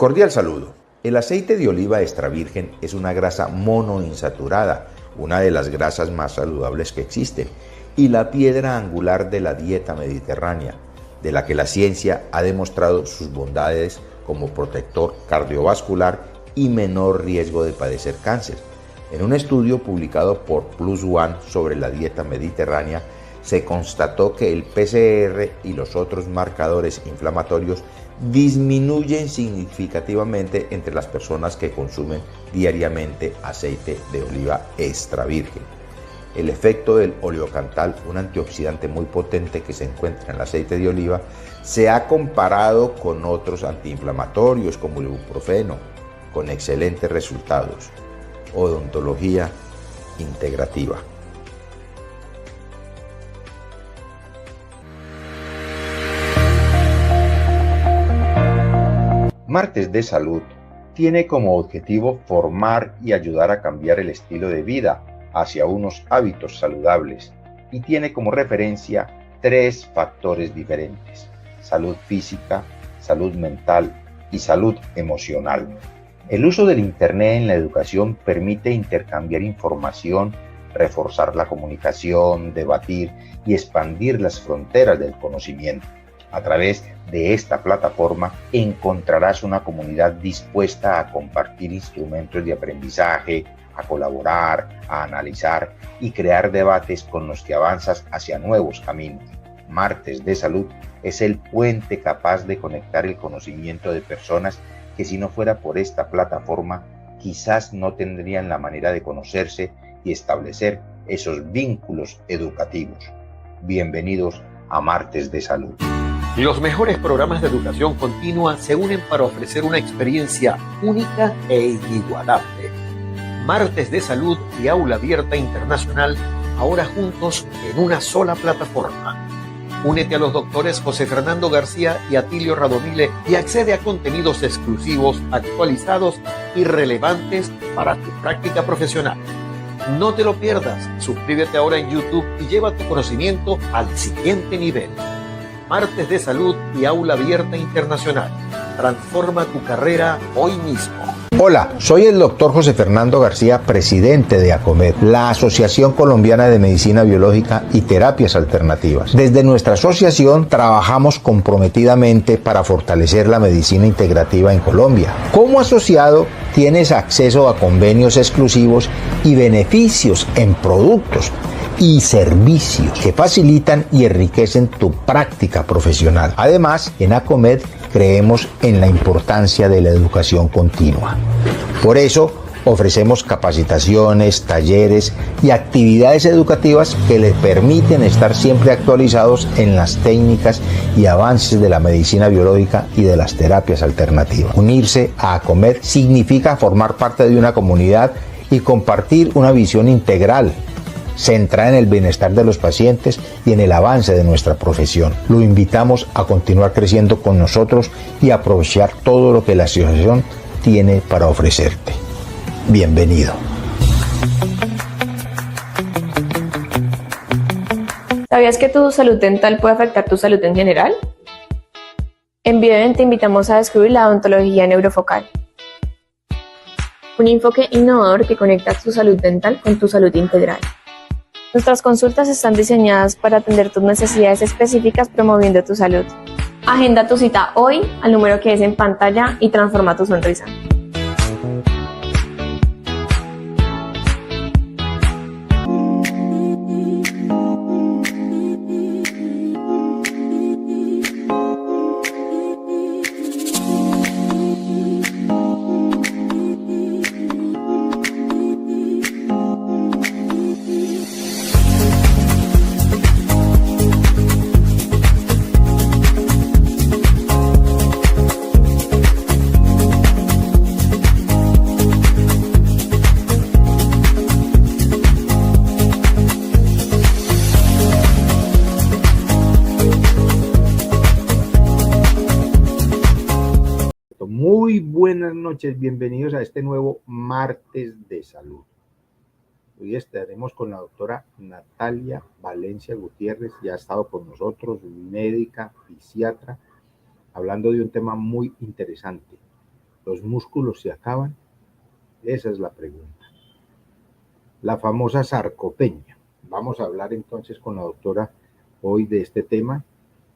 Cordial saludo. El aceite de oliva extra virgen es una grasa monoinsaturada, una de las grasas más saludables que existen, y la piedra angular de la dieta mediterránea, de la que la ciencia ha demostrado sus bondades como protector cardiovascular y menor riesgo de padecer cáncer. En un estudio publicado por Plus One sobre la dieta mediterránea, se constató que el PCR y los otros marcadores inflamatorios disminuyen significativamente entre las personas que consumen diariamente aceite de oliva extra virgen. El efecto del oleocantal, un antioxidante muy potente que se encuentra en el aceite de oliva, se ha comparado con otros antiinflamatorios como el ibuprofeno, con excelentes resultados. Odontología integrativa. Martes de Salud tiene como objetivo formar y ayudar a cambiar el estilo de vida hacia unos hábitos saludables y tiene como referencia 3 factores diferentes: salud física, salud mental y salud emocional. El uso del Internet en la educación permite intercambiar información, reforzar la comunicación, debatir y expandir las fronteras del conocimiento. A través de esta plataforma encontrarás una comunidad dispuesta a compartir instrumentos de aprendizaje, a colaborar, a analizar y crear debates con los que avanzas hacia nuevos caminos. Martes de Salud es el puente capaz de conectar el conocimiento de personas que, si no fuera por esta plataforma, quizás no tendrían la manera de conocerse y establecer esos vínculos educativos. Bienvenidos a Martes de Salud. Los mejores programas de educación continua se unen para ofrecer una experiencia única e inigualable. Martes de Salud y Aula Abierta Internacional, ahora juntos en una sola plataforma. Únete a los doctores José Fernando García y Atilio Radomile y accede a contenidos exclusivos, actualizados y relevantes para tu práctica profesional. No te lo pierdas, suscríbete ahora en YouTube y lleva tu conocimiento al siguiente nivel. Martes de Salud y Aula Abierta Internacional. Transforma tu carrera hoy mismo. Hola, soy el doctor José Fernando García, presidente de ACOMED, la Asociación Colombiana de Medicina Biológica y Terapias Alternativas. Desde nuestra asociación trabajamos comprometidamente para fortalecer la medicina integrativa en Colombia. Como asociado, tienes acceso a convenios exclusivos y beneficios en productos y servicios que facilitan y enriquecen tu práctica profesional. Además, en ACOMED creemos en la importancia de la educación continua. Por eso, ofrecemos capacitaciones, talleres y actividades educativas que les permiten estar siempre actualizados en las técnicas y avances de la medicina biológica y de las terapias alternativas. Unirse a ACOMED significa formar parte de una comunidad y compartir una visión integral, centrada en el bienestar de los pacientes y en el avance de nuestra profesión. Lo invitamos a continuar creciendo con nosotros y aprovechar todo lo que la asociación tiene para ofrecerte. Bienvenido. ¿Sabías que tu salud dental puede afectar tu salud en general? En Bioden te invitamos a descubrir la odontología neurofocal, un enfoque innovador que conecta tu salud dental con tu salud integral. Nuestras consultas están diseñadas para atender tus necesidades específicas, promoviendo tu salud. Agenda tu cita hoy al número que es en pantalla y transforma tu sonrisa. Muy buenas noches, bienvenidos a este nuevo Martes de Salud. Hoy estaremos con la doctora Natalia Valencia Gutiérrez, ya ha estado con nosotros, médica, fisiatra, hablando de un tema muy interesante, ¿Los músculos se acaban? Esa es la pregunta. La famosa sarcopenia. Vamos a hablar entonces con la doctora hoy de este tema,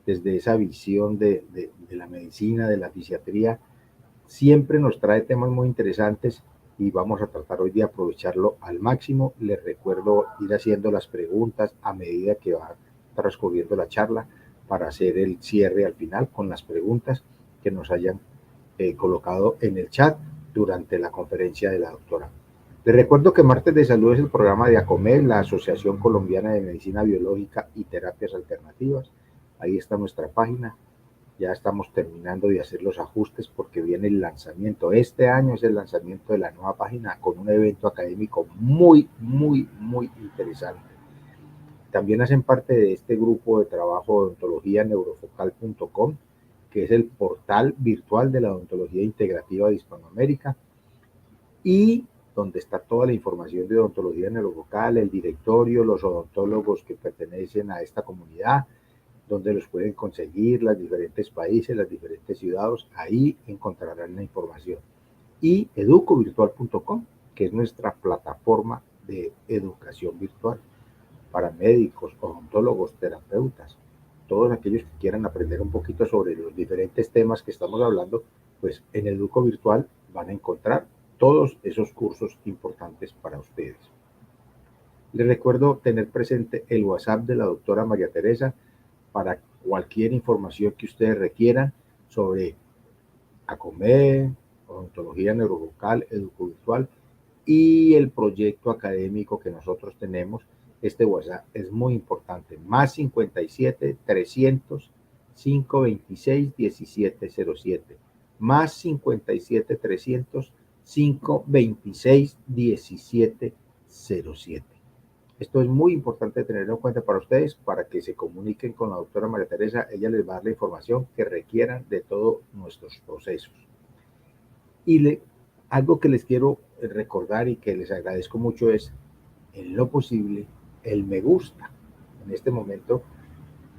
desde esa visión de la medicina, de la fisiatría. Siempre nos trae temas muy interesantes y vamos a tratar hoy de aprovecharlo al máximo. Les recuerdo ir haciendo las preguntas a medida que va transcurriendo la charla para hacer el cierre al final con las preguntas que nos hayan colocado en el chat durante la conferencia de la doctora. Les recuerdo que Martes de Salud es el programa de ACOMED, la Asociación Colombiana de Medicina Biológica y Terapias Alternativas. Ahí está nuestra página. Ya estamos terminando de hacer los ajustes porque viene el lanzamiento. Este año es el lanzamiento de la nueva página con un evento académico muy interesante. También hacen parte de este grupo de trabajo odontología neurofocal.com, que es el portal virtual de la odontología integrativa de Hispanoamérica y donde está toda la información de odontología neurofocal, el directorio, los odontólogos que pertenecen a esta comunidad, donde los pueden conseguir, los diferentes países, las diferentes ciudades, ahí encontrarán la información. Y educovirtual.com, que es nuestra plataforma de educación virtual para médicos, odontólogos, terapeutas, todos aquellos que quieran aprender un poquito sobre los diferentes temas que estamos hablando, pues en Educo Virtual van a encontrar todos esos cursos importantes para ustedes. Les recuerdo tener presente el WhatsApp de la doctora María Teresa para cualquier información que ustedes requieran sobre ACOMED, odontología neurovocal, Educo Virtual y el proyecto académico que nosotros tenemos. Este WhatsApp es muy importante, más 57 300 526 1707, más 57 300 526 1707. Esto es muy importante tenerlo en cuenta para ustedes, para que se comuniquen con la doctora María Teresa. Ella les va a dar la información que requieran de todos nuestros procesos. Y algo que les quiero recordar y que les agradezco mucho es, en lo posible, el me gusta. En este momento,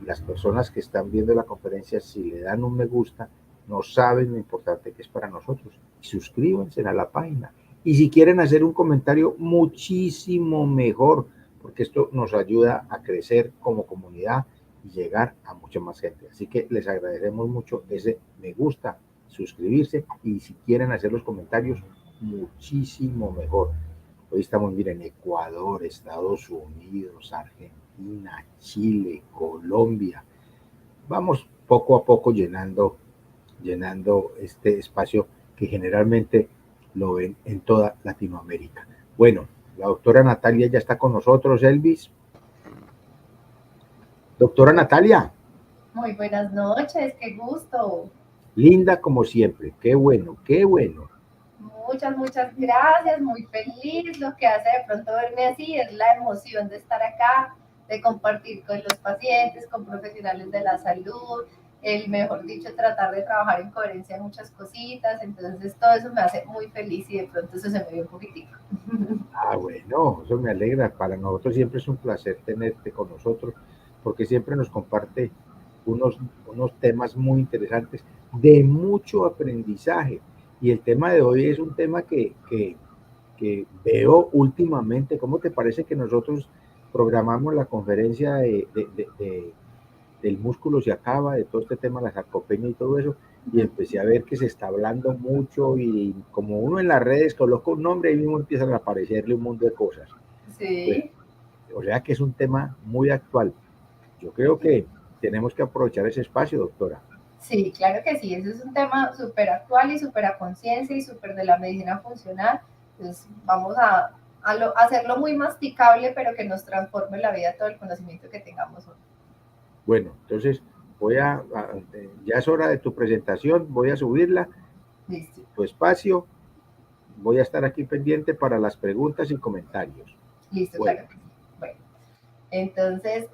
las personas que están viendo la conferencia, si le dan un me gusta, no saben lo importante que es para nosotros. Suscríbanse a la página. Y si quieren hacer un comentario, muchísimo mejor, porque esto nos ayuda a crecer como comunidad y llegar a mucha más gente. Así que les agradecemos mucho ese me gusta, suscribirse, y si quieren hacer los comentarios, muchísimo mejor. Hoy estamos, miren, Ecuador, Estados Unidos, Argentina, Chile, Colombia. Vamos poco a poco llenando este espacio que generalmente lo ven en toda Latinoamérica. Bueno, la doctora Natalia ya está con nosotros, Elvis. Doctora Natalia. Muy buenas noches, qué gusto. Linda como siempre, qué bueno, qué bueno. Muchas gracias, muy feliz. Lo que hace de pronto verme así es la emoción de estar acá, de compartir con los pacientes, con profesionales de la salud, mejor dicho, tratar de trabajar en coherencia en muchas cositas. Entonces todo eso me hace muy feliz y de pronto eso se me ve un poquitico. Ah, bueno, eso me alegra. Para nosotros siempre es un placer tenerte con nosotros, porque siempre nos comparte unos temas muy interesantes, de mucho aprendizaje. Y el tema de hoy es un tema que veo últimamente. ¿Cómo te parece que nosotros programamos la conferencia del músculo se acaba, de todo este tema, la sarcopenia y todo eso? Y empecé a ver que se está hablando mucho, y como uno en las redes coloca un nombre, ahí mismo empiezan a aparecerle un mundo de cosas. Sí. Pues, o sea que es un tema muy actual. Yo creo que tenemos que aprovechar ese espacio, doctora. Sí, claro que sí, eso es un tema súper actual y súper a conciencia y súper de la medicina funcional. Entonces vamos a hacerlo muy masticable, pero que nos transforme la vida todo el conocimiento que tengamos hoy. Bueno, entonces ya es hora de tu presentación, voy a subirla. Listo. Tu espacio, voy a estar aquí pendiente para las preguntas y comentarios. Listo, Bueno. claro que sí. Bueno, entonces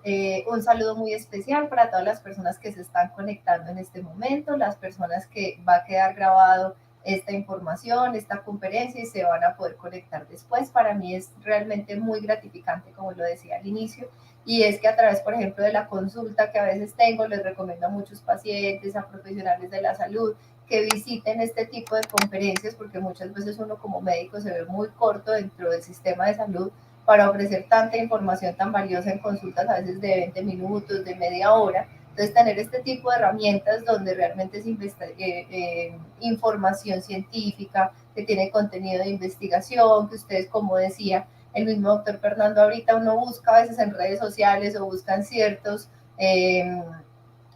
un saludo muy especial para todas las personas que se están conectando en este momento, las personas que va a quedar grabado esta información, esta conferencia, y se van a poder conectar después. Para mí es realmente muy gratificante, como lo decía al inicio, y es que a través, por ejemplo, de la consulta que a veces tengo, les recomiendo a muchos pacientes, a profesionales de la salud, que visiten este tipo de conferencias, porque muchas veces uno como médico se ve muy corto dentro del sistema de salud para ofrecer tanta información tan valiosa en consultas a veces de 20 minutos, de media hora. Entonces, tener este tipo de herramientas donde realmente es información científica, que tiene contenido de investigación, que ustedes, como decía el mismo doctor Fernando ahorita, uno busca a veces en redes sociales o buscan ciertos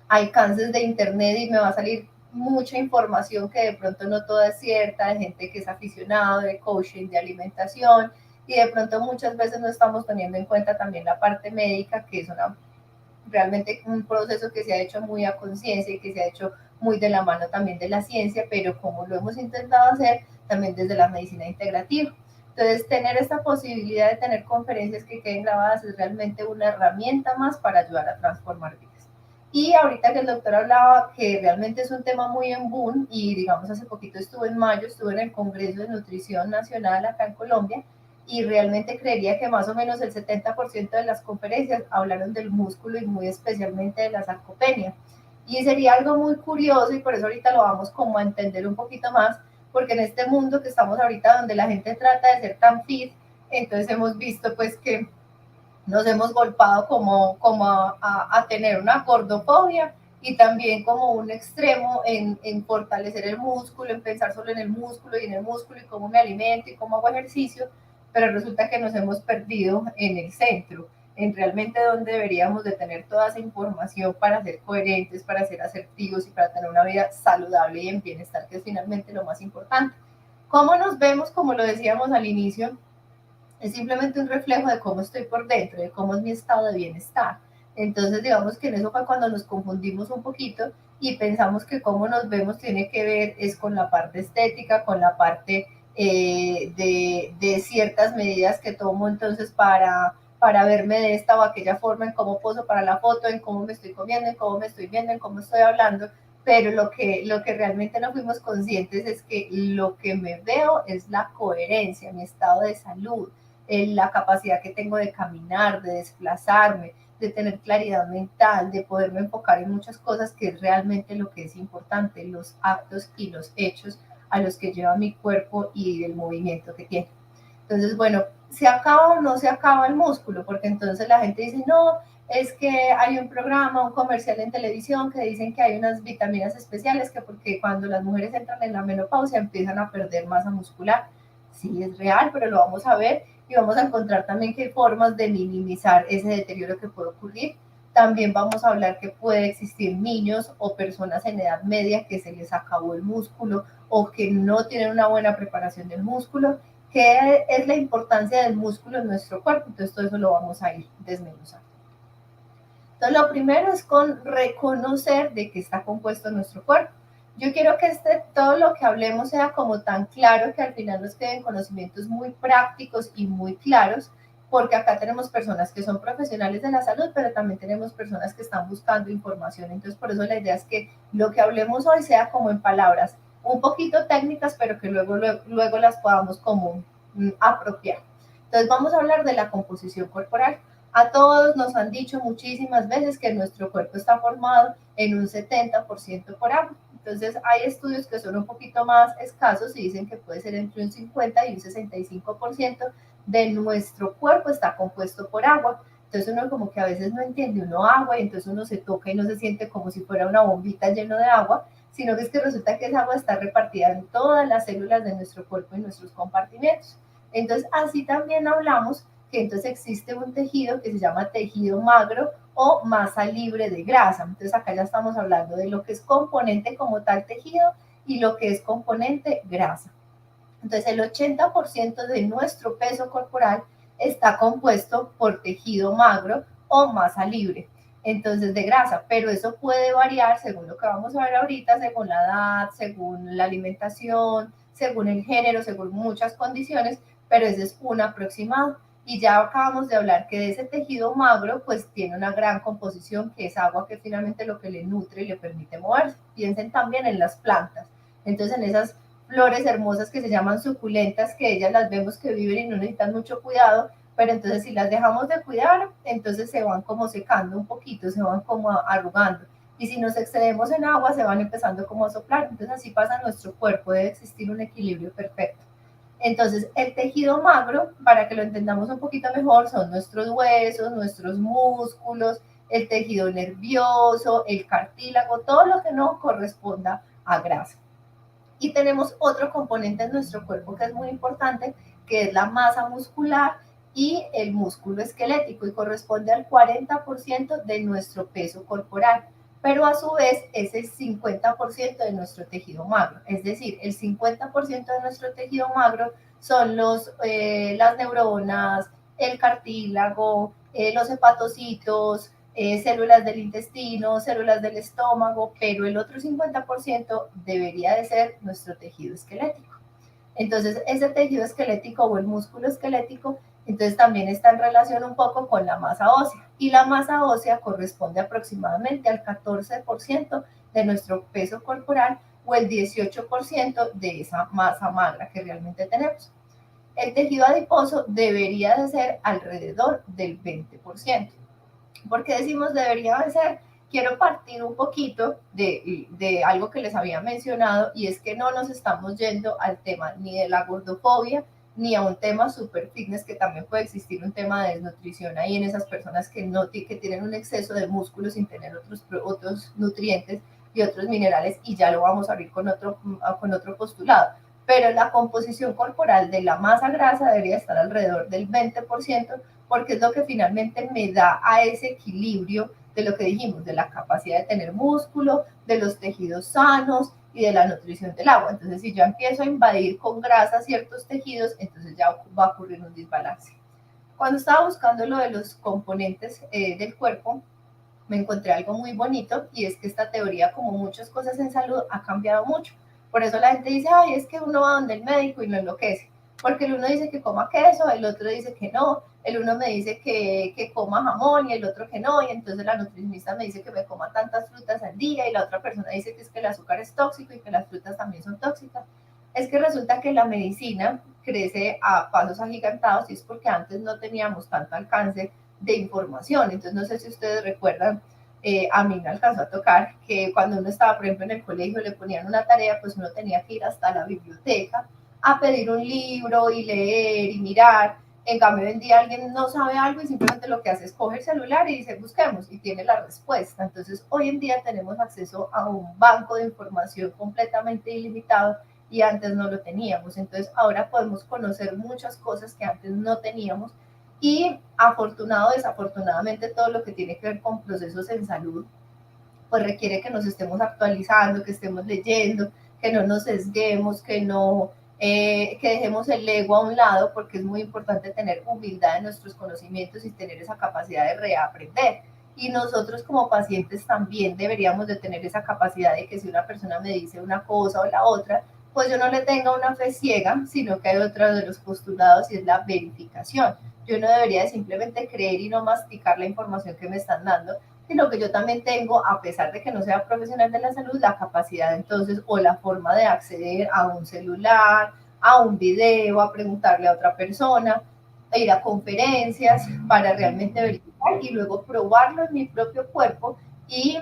alcances de internet y me va a salir mucha información que de pronto no toda es cierta, de gente que es aficionado, de coaching, de alimentación, y de pronto muchas veces no estamos teniendo en cuenta también la parte médica, que es realmente un proceso que se ha hecho muy a conciencia y que se ha hecho muy de la mano también de la ciencia, pero como lo hemos intentado hacer también desde la medicina integrativa. Entonces, tener esta posibilidad de tener conferencias que queden grabadas es realmente una herramienta más para ayudar a transformar vidas. Y ahorita que el doctor hablaba que realmente es un tema muy en boom, y digamos hace poquito estuve en mayo, estuve en el Congreso de Nutrición Nacional acá en Colombia, y realmente creería que más o menos el 70% de las conferencias hablaron del músculo y muy especialmente de la sarcopenia. Y sería algo muy curioso, y por eso ahorita lo vamos como a entender un poquito más, porque en este mundo que estamos ahorita donde la gente trata de ser tan fit, entonces hemos visto pues que nos hemos golpeado como a tener una gordofobia, y también como un extremo en fortalecer el músculo, en pensar solo en el músculo y en el músculo y cómo me alimento y cómo hago ejercicio, pero resulta que nos hemos perdido en el centro, en realmente donde deberíamos de tener toda esa información para ser coherentes, para ser asertivos y para tener una vida saludable y en bienestar, que es finalmente lo más importante. ¿Cómo nos vemos? Como lo decíamos al inicio, es simplemente un reflejo de cómo estoy por dentro, de cómo es mi estado de bienestar. Entonces, digamos que en eso fue cuando nos confundimos un poquito y pensamos que cómo nos vemos tiene que ver es con la parte estética, con la parte de ciertas medidas que tomo entonces para verme de esta o aquella forma, en cómo poso para la foto, en cómo me estoy comiendo, en cómo me estoy viendo, en cómo estoy hablando, pero lo que realmente no fuimos conscientes es que lo que me veo es la coherencia, mi estado de salud, la capacidad que tengo de caminar, de desplazarme, de tener claridad mental, de poderme enfocar en muchas cosas, que es realmente lo que es importante, los actos y los hechos a los que lleva mi cuerpo y el movimiento que tiene. Entonces, bueno, ¿se acaba o no se acaba el músculo? Porque entonces la gente dice, no, es que hay un programa, un comercial en televisión que dicen que hay unas vitaminas especiales que porque cuando las mujeres entran en la menopausia empiezan a perder masa muscular. Sí, es real, pero lo vamos a ver y vamos a encontrar también que hay formas de minimizar ese deterioro que puede ocurrir. También vamos a hablar que puede existir niños o personas en edad media que se les acabó el músculo o que no tienen una buena preparación del músculo. ¿Qué es la importancia del músculo en nuestro cuerpo? Entonces todo eso lo vamos a ir desmenuzando. Entonces lo primero es con reconocer de qué está compuesto nuestro cuerpo. Yo quiero que todo lo que hablemos sea como tan claro que al final nos queden conocimientos muy prácticos y muy claros, porque acá tenemos personas que son profesionales de la salud, pero también tenemos personas que están buscando información. Entonces, por eso la idea es que lo que hablemos hoy sea como en palabras un poquito técnicas, pero que luego las podamos como apropiar. Entonces, vamos a hablar de la composición corporal. A todos nos han dicho muchísimas veces que nuestro cuerpo está formado en un 70% por agua. Entonces, hay estudios que son un poquito más escasos y dicen que puede ser entre un 50 y un 65% de nuestro cuerpo está compuesto por agua. Entonces, uno como que a veces no entiende, uno agua, y entonces uno se toca y no se siente como si fuera una bombita llena de agua, sino que es que resulta que esa agua está repartida en todas las células de nuestro cuerpo y nuestros compartimentos. Entonces, así también hablamos que entonces existe un tejido que se llama tejido magro o masa libre de grasa. Entonces acá ya estamos hablando de lo que es componente como tal tejido y lo que es componente grasa. Entonces el 80% de nuestro peso corporal está compuesto por tejido magro o masa libre, entonces de grasa, pero eso puede variar según lo que vamos a ver ahorita, según la edad, según la alimentación, según el género, según muchas condiciones, pero ese es un aproximado. Y ya acabamos de hablar que de ese tejido magro pues tiene una gran composición que es agua, que finalmente lo que le nutre y le permite moverse. Piensen también en las plantas, entonces en esas flores hermosas que se llaman suculentas, que ellas las vemos que viven y no necesitan mucho cuidado, pero entonces si las dejamos de cuidar, entonces se van como secando un poquito, se van como arrugando. y si nos excedemos en agua se van empezando como a soplar, entonces así pasa en nuestro cuerpo, debe existir un equilibrio perfecto. Entonces, el tejido magro, para que lo entendamos un poquito mejor, son nuestros huesos, nuestros músculos, el tejido nervioso, el cartílago, todo lo que no corresponda a grasa. Y tenemos otro componente en nuestro cuerpo que es muy importante, que es la masa muscular y el músculo esquelético, y corresponde al 40% de nuestro peso corporal, pero a su vez es el 50% de nuestro tejido magro. Es decir, el 50% de nuestro tejido magro son las neuronas, el cartílago, los hepatocitos, células del intestino, células del estómago, pero el otro 50% debería de ser nuestro tejido esquelético. Entonces, ese tejido esquelético o el músculo esquelético, entonces también está en relación un poco con la masa ósea. Y la masa ósea corresponde aproximadamente al 14% de nuestro peso corporal o el 18% de esa masa magra que realmente tenemos. El tejido adiposo debería de ser alrededor del 20%. ¿Por qué decimos debería de ser? Quiero partir un poquito de algo que les había mencionado, y es que no nos estamos yendo al tema ni de la gordofobia ni a un tema super fitness, que también puede existir un tema de desnutrición ahí en esas personas que tienen un exceso de músculos sin tener otros nutrientes y otros minerales, y ya lo vamos a abrir con otro postulado. Pero la composición corporal de la masa grasa debería estar alrededor del 20%, porque es lo que finalmente me da a ese equilibrio de lo que dijimos, de la capacidad de tener músculo, de los tejidos sanos y de la nutrición del agua. Entonces, si yo empiezo a invadir con grasa ciertos tejidos, entonces ya va a ocurrir un desbalance. Cuando estaba buscando lo de los componentes del cuerpo, me encontré algo muy bonito, y es que esta teoría, como muchas cosas en salud, ha cambiado mucho. Por eso la gente dice, ay, es que uno va donde el médico y no enloquece, porque el uno dice que coma queso, el otro dice que no, el uno me dice que coma jamón y el otro que no, y entonces la nutricionista me dice que me coma tantas frutas al día, y la otra persona dice que es que el azúcar es tóxico y que las frutas también son tóxicas. Es que resulta que la medicina crece a pasos agigantados, y es porque antes no teníamos tanto alcance de información. Entonces, no sé si ustedes recuerdan, a mí me alcanzó a tocar que cuando uno estaba, por ejemplo, en el colegio, le ponían una tarea, pues uno tenía que ir hasta la biblioteca a pedir un libro y leer y mirar. En cambio, hoy en día alguien no sabe algo y simplemente lo que hace es coger el celular y dice busquemos, y tiene la respuesta. Entonces, hoy en día tenemos acceso a un banco de información completamente ilimitado, y antes no lo teníamos. Entonces, ahora podemos conocer muchas cosas que antes no teníamos, y afortunado o desafortunadamente todo lo que tiene que ver con procesos en salud, pues requiere que nos estemos actualizando, que estemos leyendo, que no nos sesguemos, que dejemos el ego a un lado, porque es muy importante tener humildad en nuestros conocimientos y tener esa capacidad de reaprender. Y nosotros como pacientes también deberíamos de tener esa capacidad de que si una persona me dice una cosa o la otra, pues yo no le tenga una fe ciega, sino que hay otro de los postulados, y es la verificación. Yo no debería de simplemente creer y no masticar la información que me están dando, sino que yo también tengo, a pesar de que no sea profesional de la salud, la capacidad entonces o la forma de acceder a un celular, a un video, a preguntarle a otra persona, a ir a conferencias para realmente verificar y luego probarlo en mi propio cuerpo y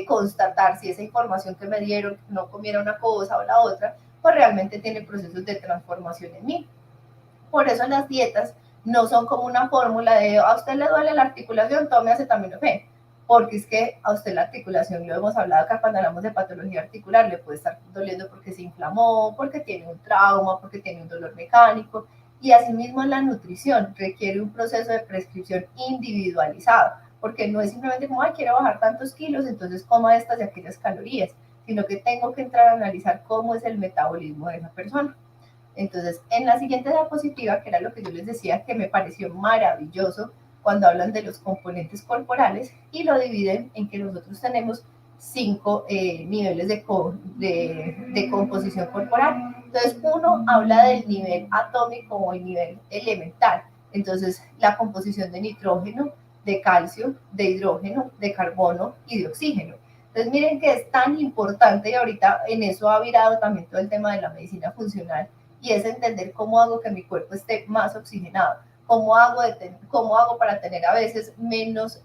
constatar si esa información que me dieron, que no comiera una cosa o la otra, pues realmente tiene procesos de transformación en mí. Por eso las dietas no son como una fórmula de a usted le duele la articulación, tome acetaminofén, porque es que a usted la articulación, lo hemos hablado acá cuando hablamos de patología articular, le puede estar doliendo porque se inflamó, porque tiene un trauma, porque tiene un dolor mecánico, y asimismo la nutrición requiere un proceso de prescripción individualizado, porque no es simplemente como, ay, quiero bajar tantos kilos, entonces coma estas y aquellas calorías, sino que tengo que entrar a analizar cómo es el metabolismo de esa persona. Entonces, en la siguiente diapositiva, que era lo que yo les decía, que me pareció maravilloso cuando hablan de los componentes corporales, y lo dividen en que nosotros tenemos 5 niveles de composición corporal. Entonces, uno habla del nivel atómico o el nivel elemental. Entonces, la composición de nitrógeno, de calcio, de hidrógeno, de carbono y de oxígeno. Entonces, miren que es tan importante, y ahorita en eso ha virado también todo el tema de la medicina funcional, y es entender cómo hago que mi cuerpo esté más oxigenado, cómo hago para tener a veces menos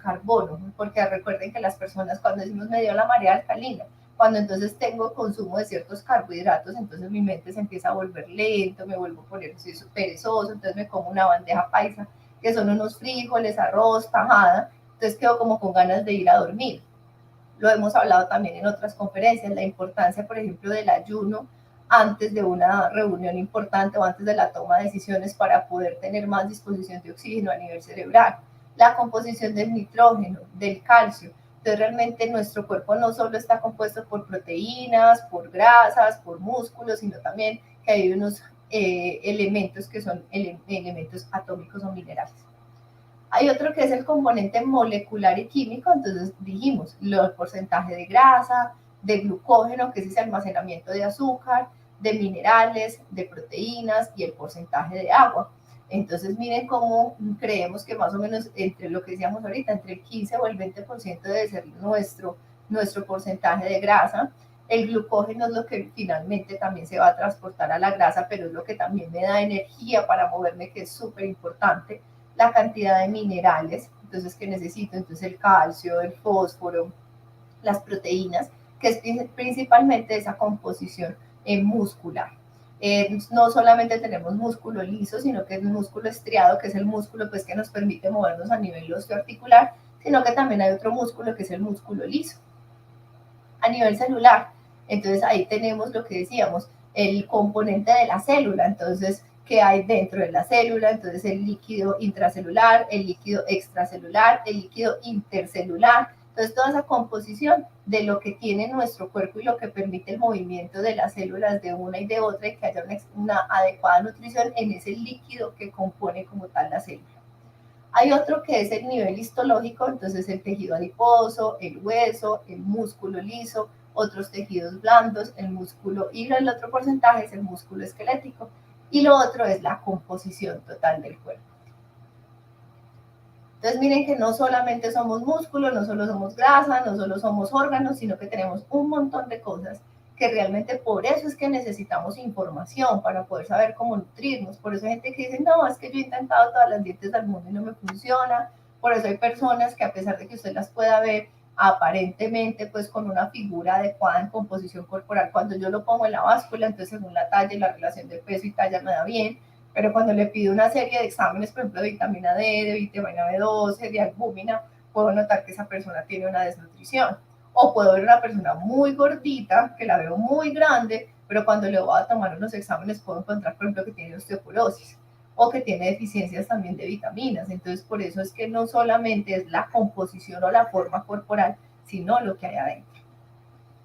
carbono? Porque recuerden que las personas cuando decimos me dio la marea alcalina, cuando entonces tengo consumo de ciertos carbohidratos, entonces mi mente se empieza a volver lento, me vuelvo a poner perezoso, entonces me como una bandeja paisa, que son unos frijoles, arroz, tajada, entonces quedo como con ganas de ir a dormir. Lo hemos hablado también en otras conferencias, la importancia, por ejemplo, del ayuno antes de una reunión importante o antes de la toma de decisiones para poder tener más disposición de oxígeno a nivel cerebral, la composición del nitrógeno, del calcio. Entonces realmente nuestro cuerpo no solo está compuesto por proteínas, por grasas, por músculos, sino también que hay unos elementos que son elementos atómicos o minerales. Hay otro que es el componente molecular y químico, entonces dijimos el porcentaje de grasa, de glucógeno, que es ese almacenamiento de azúcar, de minerales, de proteínas y el porcentaje de agua. Entonces miren cómo creemos que más o menos entre lo que decíamos ahorita, entre el 15 o el 20% debe ser nuestro porcentaje de grasa. El glucógeno es lo que finalmente también se va a transportar a la grasa, pero es lo que también me da energía para moverme, que es súper importante. La cantidad de minerales, entonces, que necesito, entonces el calcio, el fósforo, las proteínas, que es principalmente esa composición muscular. No solamente tenemos músculo liso, sino que es músculo estriado, que es el músculo pues, que nos permite movernos a nivel osteoarticular, sino que también hay otro músculo que es el músculo liso. A nivel celular, entonces ahí tenemos lo que decíamos, el componente de la célula, entonces, ¿qué hay dentro de la célula? Entonces el líquido intracelular, el líquido extracelular, el líquido intercelular, entonces toda esa composición de lo que tiene nuestro cuerpo y lo que permite el movimiento de las células de una y de otra y que haya una adecuada nutrición en ese líquido que compone como tal la célula. Hay otro que es el nivel histológico, entonces el tejido adiposo, el hueso, el músculo liso, otros tejidos blandos, el músculo, y el otro porcentaje es el músculo esquelético. Y lo otro es la composición total del cuerpo. Entonces miren que no solamente somos músculo, no solo somos grasa, no solo somos órganos, sino que tenemos un montón de cosas que realmente por eso es que necesitamos información para poder saber cómo nutrirnos. Por eso hay gente que dice, no, es que yo he intentado todas las dietas del mundo y no me funciona. Por eso hay personas que a pesar de que usted las pueda ver aparentemente pues con una figura adecuada en composición corporal, cuando yo lo pongo en la báscula, entonces según la talla y la relación de peso y talla me da bien, pero cuando le pido una serie de exámenes, por ejemplo, de vitamina D, de vitamina B12, de albúmina, puedo notar que esa persona tiene una desnutrición. O puedo ver una persona muy gordita, que la veo muy grande, pero cuando le voy a tomar unos exámenes puedo encontrar, por ejemplo, que tiene osteoporosis o que tiene deficiencias también de vitaminas. Entonces, por eso es que no solamente es la composición o la forma corporal, sino lo que hay adentro.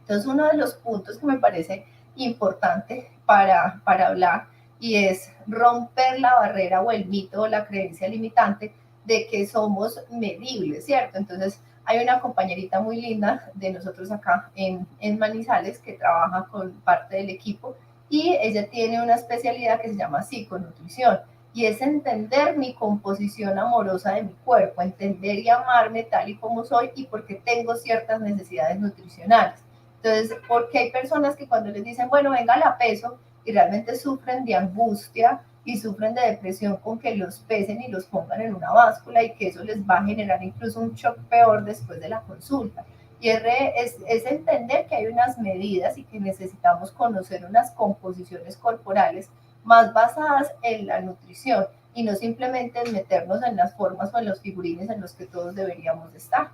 Entonces, uno de los puntos que me parece importante para hablar y es romper la barrera o el mito o la creencia limitante de que somos medibles, ¿cierto? Entonces, hay una compañerita muy linda de nosotros acá en Manizales que trabaja con parte del equipo y ella tiene una especialidad que se llama psiconutrición y es entender mi composición amorosa de mi cuerpo, entender y amarme tal y como soy y porque tengo ciertas necesidades nutricionales. Entonces, porque hay personas que cuando les dicen, bueno, venga, la peso, y realmente sufren de angustia y sufren de depresión con que los pesen y los pongan en una báscula y que eso les va a generar incluso un shock peor después de la consulta. Y es entender que hay unas medidas y que necesitamos conocer unas composiciones corporales más basadas en la nutrición y no simplemente en meternos en las formas o en los figurines en los que todos deberíamos estar.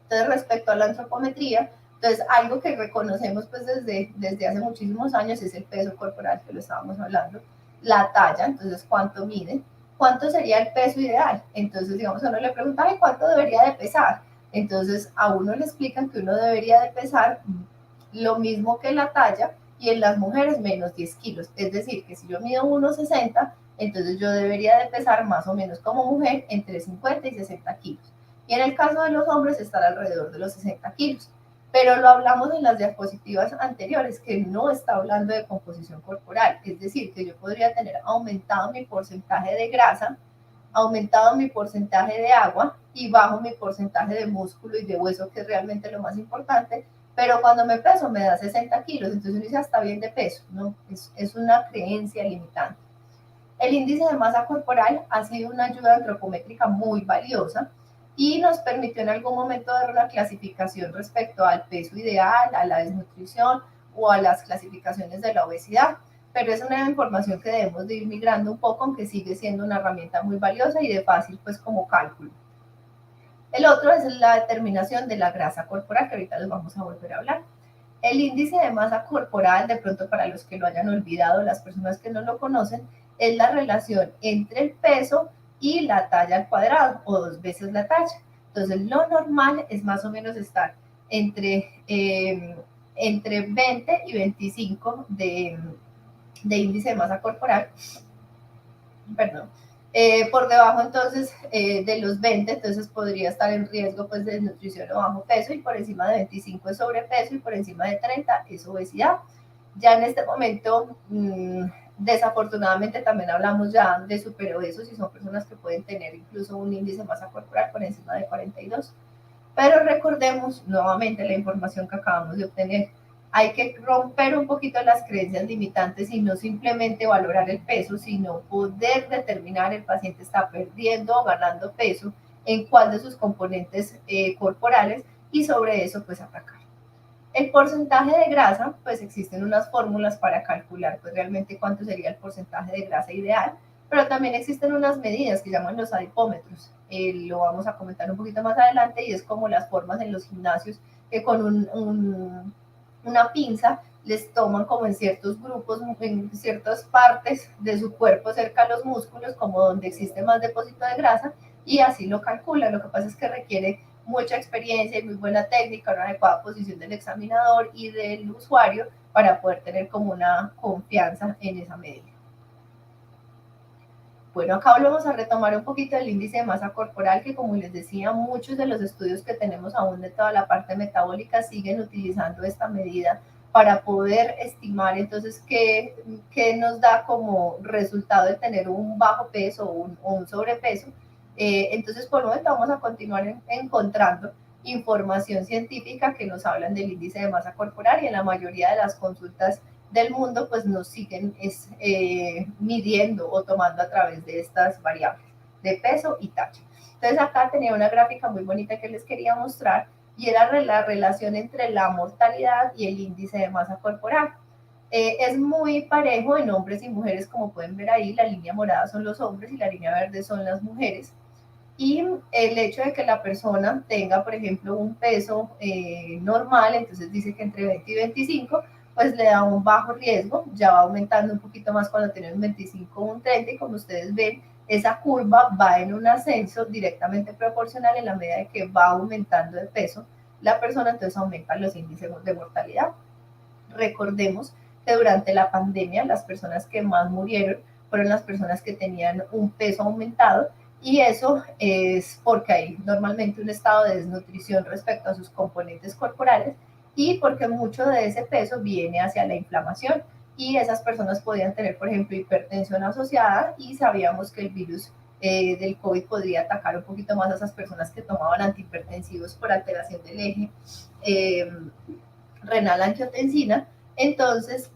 Entonces, respecto a la antropometría, entonces algo que reconocemos pues desde hace muchísimos años es el peso corporal, que lo estábamos hablando, la talla, entonces cuánto mide, cuánto sería el peso ideal. Entonces, digamos, a uno le pregunta, ay, ¿cuánto debería de pesar? Entonces, a uno le explican que uno debería de pesar lo mismo que la talla y en las mujeres menos 10 kilos. Es decir, que si yo mido 1,60, entonces yo debería de pesar más o menos como mujer entre 50 y 60 kilos. Y en el caso de los hombres, estar alrededor de los 60 kilos. Pero lo hablamos en las diapositivas anteriores, que no está hablando de composición corporal. Es decir, que yo podría tener aumentado mi porcentaje de grasa, aumentado mi porcentaje de agua y bajo mi porcentaje de músculo y de hueso, que es realmente lo más importante, pero cuando me peso me da 60 kilos, entonces uno dice, está bien de peso, ¿no? Es una creencia limitante. El índice de masa corporal ha sido una ayuda antropométrica muy valiosa y nos permitió en algún momento dar una clasificación respecto al peso ideal, a la desnutrición o a las clasificaciones de la obesidad, pero es una información que debemos de ir migrando un poco, aunque sigue siendo una herramienta muy valiosa y de fácil pues como cálculo. El otro es la determinación de la grasa corporal, que ahorita les vamos a volver a hablar. El índice de masa corporal, de pronto para los que lo hayan olvidado, las personas que no lo conocen, es la relación entre el peso y la talla al cuadrado, o 2 veces la talla. Entonces, lo normal es más o menos estar entre 20 y 25 de índice de masa corporal, perdón. Por debajo entonces de los 20, entonces podría estar en riesgo pues de desnutrición o bajo peso, y por encima de 25 es sobrepeso y por encima de 30 es obesidad. Ya en este momento, desafortunadamente también hablamos ya de superobesos, y son personas que pueden tener incluso un índice de masa corporal por encima de 42. Pero recordemos nuevamente la información que acabamos de obtener. Hay que romper un poquito las creencias limitantes y no simplemente valorar el peso, sino poder determinar el paciente está perdiendo o ganando peso, en cuál de sus componentes corporales, y sobre eso pues atacar. El porcentaje de grasa, pues existen unas fórmulas para calcular pues realmente cuánto sería el porcentaje de grasa ideal, pero también existen unas medidas que llaman los adipómetros. Lo vamos a comentar un poquito más adelante, y es como las formas en los gimnasios que con una pinza les toman como en ciertos grupos, en ciertas partes de su cuerpo cerca a los músculos, como donde existe más depósito de grasa, y así lo calculan. Lo que pasa es que requiere mucha experiencia y muy buena técnica, una adecuada posición del examinador y del usuario para poder tener como una confianza en esa medida. Bueno, acá volvemos a retomar un poquito el índice de masa corporal, que como les decía, muchos de los estudios que tenemos aún de toda la parte metabólica siguen utilizando esta medida para poder estimar entonces qué nos da como resultado de tener un bajo peso o un sobrepeso. Entonces, por un momento vamos a continuar encontrando información científica que nos hablan del índice de masa corporal, y en la mayoría de las consultas del mundo pues nos siguen midiendo o tomando a través de estas variables de peso y talla. Entonces acá tenía una gráfica muy bonita que les quería mostrar, y era la relación entre la mortalidad y el índice de masa corporal. Es muy parejo en hombres y mujeres, como pueden ver ahí, la línea morada son los hombres y la línea verde son las mujeres. Y el hecho de que la persona tenga, por ejemplo, un peso normal, entonces dice que entre 20 y 25, pues le da un bajo riesgo, ya va aumentando un poquito más cuando tiene un 25 o un 30, y como ustedes ven, esa curva va en un ascenso directamente proporcional en la medida de que va aumentando de peso la persona, entonces aumentan los índices de mortalidad. Recordemos que durante la pandemia las personas que más murieron fueron las personas que tenían un peso aumentado, y eso es porque hay normalmente un estado de desnutrición respecto a sus componentes corporales, y porque mucho de ese peso viene hacia la inflamación, y esas personas podían tener, por ejemplo, hipertensión asociada, y sabíamos que el virus del COVID podría atacar un poquito más a esas personas que tomaban antihipertensivos por alteración del eje renal angiotensina. Entonces,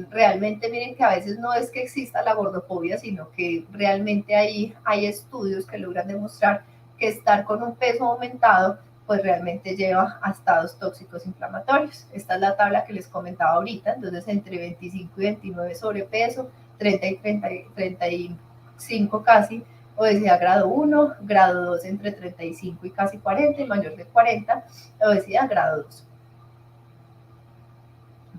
realmente miren que a veces no es que exista la gordofobia, sino que realmente hay estudios que logran demostrar que estar con un peso aumentado pues realmente lleva a estados tóxicos inflamatorios. Esta es la tabla que les comentaba ahorita. Entonces, entre 25 y 29 sobrepeso, 30 y 35 casi obesidad grado 1, grado 2 entre 35 y casi 40, y mayor de 40, obesidad grado 2.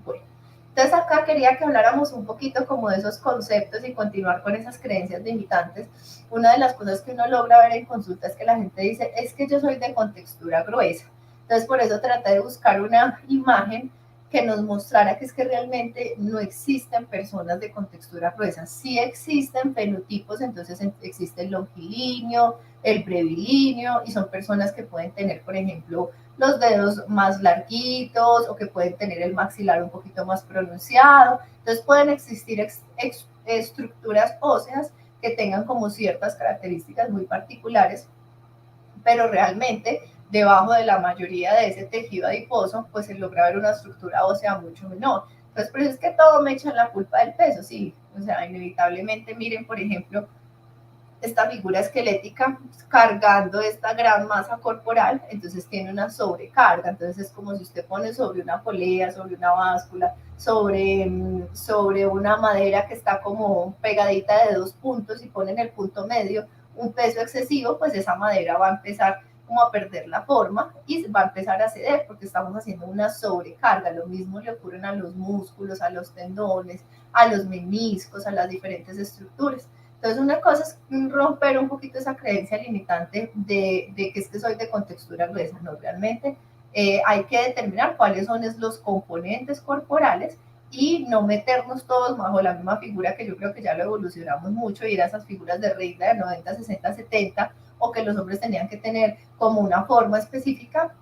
Bueno, entonces acá quería que habláramos un poquito como de esos conceptos y continuar con esas creencias limitantes. Una de las cosas que uno logra ver en consulta es que la gente dice, es que yo soy de contextura gruesa. Entonces por eso traté de buscar una imagen que nos mostrara que es que realmente no existen personas de contextura gruesa. Sí existen fenotipos, entonces existe el longilíneo, el brevilíneo, y son personas que pueden tener, por ejemplo, los dedos más larguitos, o que pueden tener el maxilar un poquito más pronunciado. Entonces pueden existir estructuras óseas que tengan como ciertas características muy particulares, pero realmente debajo de la mayoría de ese tejido adiposo, pues se logra ver una estructura ósea mucho menor. Entonces, por eso es que todo me echan la culpa del peso, sí. O sea, inevitablemente, miren, por ejemplo, esta figura esquelética cargando esta gran masa corporal, entonces tiene una sobrecarga, entonces es como si usted pone sobre una polea, sobre una báscula, sobre una madera que está como pegadita de dos puntos y pone en el punto medio un peso excesivo, pues esa madera va a empezar como a perder la forma y va a empezar a ceder porque estamos haciendo una sobrecarga. Lo mismo le ocurre a los músculos, a los tendones, a los meniscos, a las diferentes estructuras. Entonces, una cosa es romper un poquito esa creencia limitante de que es que soy de contextura gruesa. No, realmente hay que determinar cuáles son los componentes corporales y no meternos todos bajo la misma figura, que yo creo que ya lo evolucionamos mucho, ir a esas figuras de regla de 90, 60, 70, o que los hombres tenían que tener como una forma específica,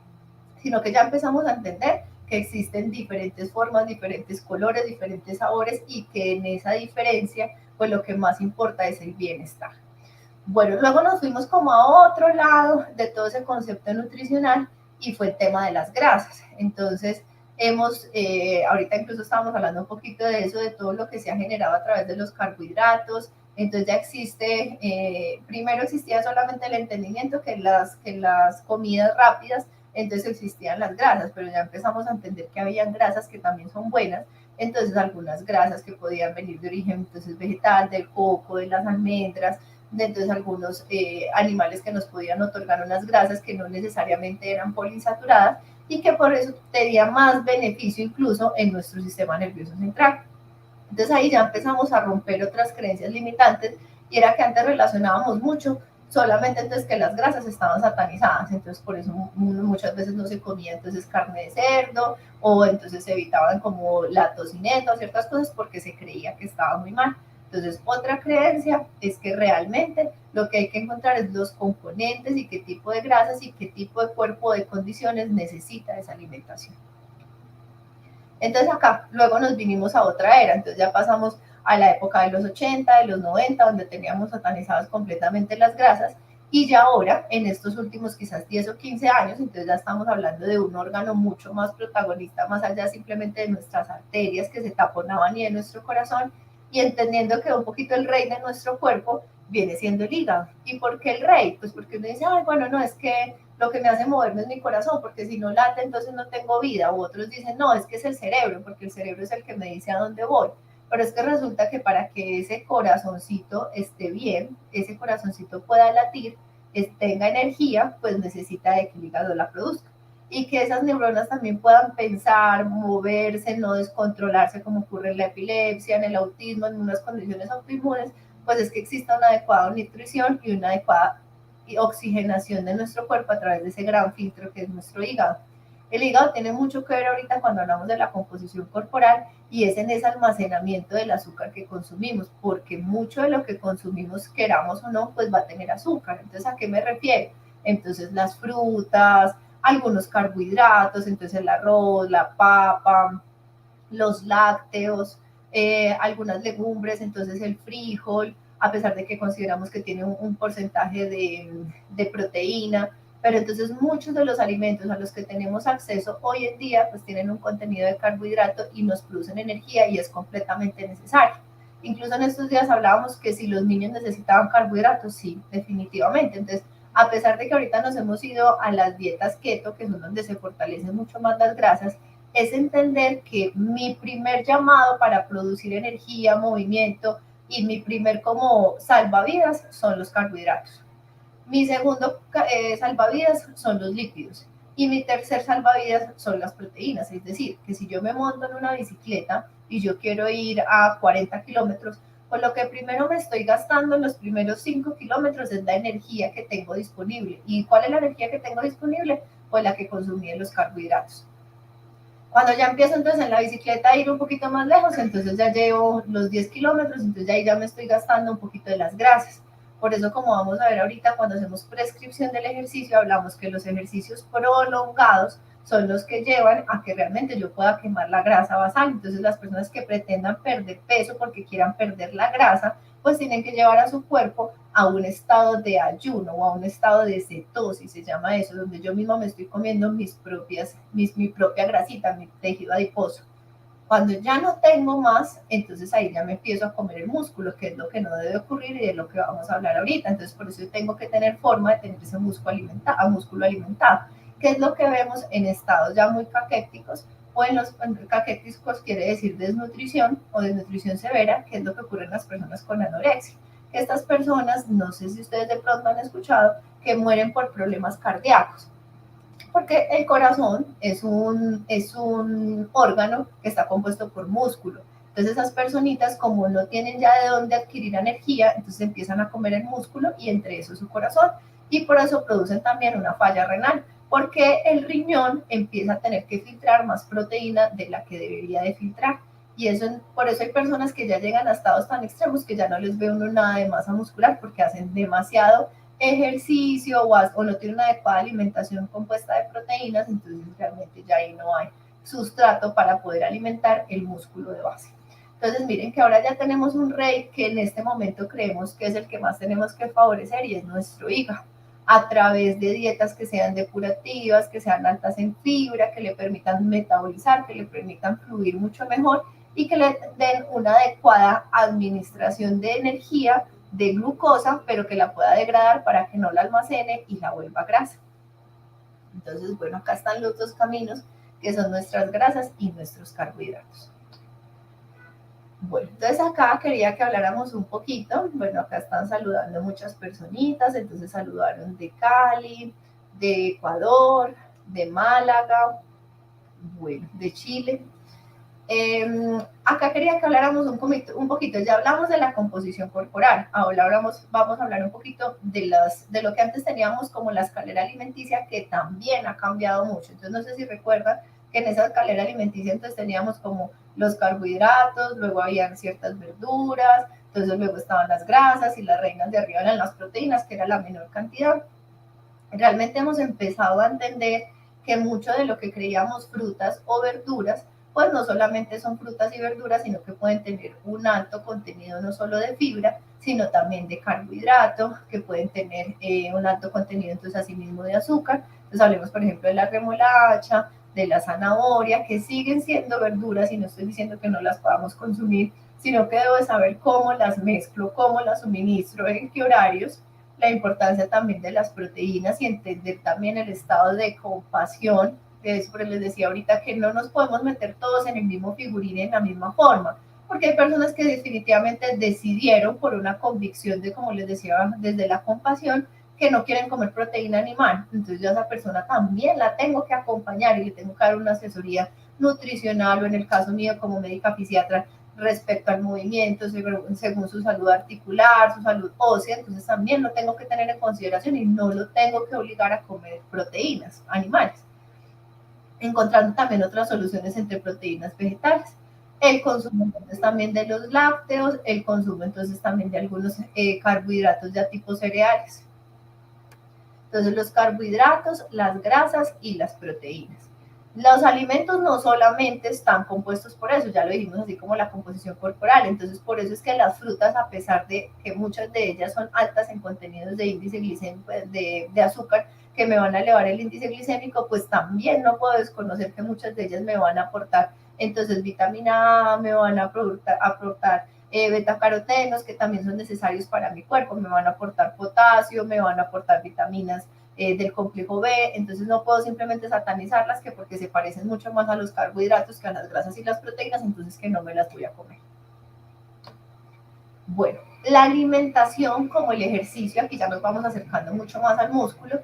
sino que ya empezamos a entender que existen diferentes formas, diferentes colores, diferentes sabores, y que en esa diferencia, pues lo que más importa es el bienestar. Bueno, luego nos fuimos como a otro lado de todo ese concepto nutricional y fue el tema de las grasas. Entonces, ahorita incluso estábamos hablando un poquito de eso, de todo lo que se ha generado a través de los carbohidratos. Entonces ya existe, primero existía solamente el entendimiento que las comidas rápidas, entonces existían las grasas, pero ya empezamos a entender que habían grasas que también son buenas. Entonces algunas grasas que podían venir de origen entonces vegetal, del coco, de las almendras, de entonces algunos animales que nos podían otorgar unas grasas que no necesariamente eran poliinsaturadas y que por eso tenían más beneficio incluso en nuestro sistema nervioso central. Entonces ahí ya empezamos a romper otras creencias limitantes, y era que antes relacionábamos mucho solamente entonces que las grasas estaban satanizadas, entonces por eso muchas veces no se comía entonces carne de cerdo, o entonces se evitaban como la tocineta o ciertas cosas porque se creía que estaba muy mal. Entonces, otra creencia es que realmente lo que hay que encontrar es los componentes y qué tipo de grasas y qué tipo de cuerpo de condiciones necesita esa alimentación. Entonces acá luego nos vinimos a otra era, entonces ya pasamos a la época de los 80, de los 90, donde teníamos satanizadas completamente las grasas, y ya ahora, en estos últimos quizás 10 o 15 años, entonces ya estamos hablando de un órgano mucho más protagonista, más allá simplemente de nuestras arterias que se taponaban y de nuestro corazón, y entendiendo que un poquito el rey de nuestro cuerpo viene siendo el hígado. ¿Y por qué el rey? Pues porque uno dice, ay, bueno, no, es que lo que me hace moverme es mi corazón, porque si no late, entonces no tengo vida. U otros dicen, no, es que es el cerebro, porque el cerebro es el que me dice a dónde voy. Pero es que resulta que para que ese corazoncito esté bien, ese corazoncito pueda latir, tenga energía, pues necesita de que el hígado la produzca. Y que esas neuronas también puedan pensar, moverse, no descontrolarse como ocurre en la epilepsia, en el autismo, en unas condiciones autoinmunes, pues es que exista una adecuada nutrición y una adecuada oxigenación de nuestro cuerpo a través de ese gran filtro que es nuestro hígado. El hígado tiene mucho que ver ahorita cuando hablamos de la composición corporal, y es en ese almacenamiento del azúcar que consumimos, porque mucho de lo que consumimos, queramos o no, pues va a tener azúcar. Entonces, ¿a qué me refiero? Entonces, las frutas, algunos carbohidratos, entonces el arroz, la papa, los lácteos, algunas legumbres, entonces el frijol, a pesar de que consideramos que tiene un porcentaje de proteína, pero entonces muchos de los alimentos a los que tenemos acceso hoy en día pues tienen un contenido de carbohidrato y nos producen energía, y es completamente necesario. Incluso en estos días hablábamos que si los niños necesitaban carbohidratos, sí, definitivamente. Entonces, a pesar de que ahorita nos hemos ido a las dietas keto, que son donde se fortalecen mucho más las grasas, es entender que mi primer llamado para producir energía, movimiento, y mi primer como salvavidas son los carbohidratos. Mi segundo salvavidas son los lípidos. Y mi tercer salvavidas son las proteínas. Es decir, que si yo me monto en una bicicleta y yo quiero ir a 40 kilómetros, pues lo que primero me estoy gastando en los primeros 5 kilómetros es la energía que tengo disponible. ¿Y cuál es la energía que tengo disponible? Pues la que consumí en los carbohidratos. Cuando ya empiezo entonces en la bicicleta a ir un poquito más lejos, entonces ya llevo los 10 kilómetros, entonces ahí ya me estoy gastando un poquito de las grasas. Por eso, como vamos a ver ahorita, cuando hacemos prescripción del ejercicio, hablamos que los ejercicios prolongados son los que llevan a que realmente yo pueda quemar la grasa basal. Entonces, las personas que pretendan perder peso porque quieran perder la grasa, pues tienen que llevar a su cuerpo a un estado de ayuno o a un estado de cetosis, se llama eso, donde yo misma me estoy comiendo mi propia grasita, mi tejido adiposo. Cuando ya no tengo más, entonces ahí ya me empiezo a comer el músculo, que es lo que no debe ocurrir y de lo que vamos a hablar ahorita. Entonces, por eso yo tengo que tener forma de tener ese músculo alimentado, que es lo que vemos en estados ya muy caquéticos, o en los caquéticos quiere decir desnutrición o desnutrición severa, que es lo que ocurre en las personas con anorexia. Estas personas, no sé si ustedes de pronto han escuchado, que mueren por problemas cardíacos, porque el corazón es un órgano que está compuesto por músculo. Entonces esas personitas, como no tienen ya de dónde adquirir energía, entonces empiezan a comer el músculo y entre eso su corazón. Y por eso producen también una falla renal, porque el riñón empieza a tener que filtrar más proteína de la que debería de filtrar. Y eso, por eso hay personas que ya llegan a estados tan extremos que ya no les ve uno nada de masa muscular porque hacen demasiado ejercicio o no tiene una adecuada alimentación compuesta de proteínas, entonces realmente ya ahí no hay sustrato para poder alimentar el músculo de base. Entonces miren que ahora ya tenemos un rey que en este momento creemos que es el que más tenemos que favorecer y es nuestro hígado, a través de dietas que sean depurativas, que sean altas en fibra, que le permitan metabolizar, que le permitan fluir mucho mejor y que le den una adecuada administración de energía, de glucosa, pero que la pueda degradar para que no la almacene y la vuelva grasa. Entonces, bueno, acá están los dos caminos, que son nuestras grasas y nuestros carbohidratos. Bueno, entonces acá quería que habláramos un poquito. Bueno, acá están saludando muchas personitas, entonces saludaron de Cali, de Ecuador, de Málaga, bueno, de Chile. Acá quería que habláramos un poquito, ya hablamos de la composición corporal, ahora vamos a hablar un poquito de lo que antes teníamos como la escalera alimenticia, que también ha cambiado mucho. Entonces no sé si recuerdan que en esa escalera alimenticia entonces teníamos como los carbohidratos, luego habían ciertas verduras, entonces luego estaban las grasas y las reinas de arriba eran las proteínas, que era la menor cantidad. Realmente hemos empezado a entender que mucho de lo que creíamos frutas o verduras, pues no solamente son frutas y verduras, sino que pueden tener un alto contenido no solo de fibra, sino también de carbohidrato, que pueden tener un alto contenido entonces asimismo de azúcar. Entonces hablemos por ejemplo de la remolacha, de la zanahoria, que siguen siendo verduras y no estoy diciendo que no las podamos consumir, sino que debo de saber cómo las mezclo, cómo las suministro, en qué horarios, la importancia también de las proteínas y entender también el estado de compasión. Es por eso les decía ahorita que no nos podemos meter todos en el mismo figurín, en la misma forma, porque hay personas que definitivamente decidieron por una convicción de, como les decía, desde la compasión, que no quieren comer proteína animal. Entonces yo a esa persona también la tengo que acompañar y le tengo que dar una asesoría nutricional, o en el caso mío como médica fisiatra, respecto al movimiento, según su salud articular, su salud ósea. Entonces también lo tengo que tener en consideración y no lo tengo que obligar a comer proteínas animales, encontrando también otras soluciones entre proteínas vegetales. El consumo entonces también de los lácteos, el consumo entonces también de algunos carbohidratos ya tipo cereales. Entonces los carbohidratos, las grasas y las proteínas. Los alimentos no solamente están compuestos por eso, ya lo dijimos, así como la composición corporal. Entonces por eso es que las frutas, a pesar de que muchas de ellas son altas en contenidos de índice glicémico, de azúcar, que me van a elevar el índice glicémico, pues también no puedo desconocer que muchas de ellas me van a aportar entonces vitamina A, me van a aportar betacarotenos, que también son necesarios para mi cuerpo, me van a aportar potasio, me van a aportar vitaminas del complejo B. Entonces no puedo simplemente satanizarlas, que porque se parecen mucho más a los carbohidratos que a las grasas y las proteínas, entonces que no me las voy a comer. Bueno, la alimentación como el ejercicio, aquí ya nos vamos acercando mucho más al músculo,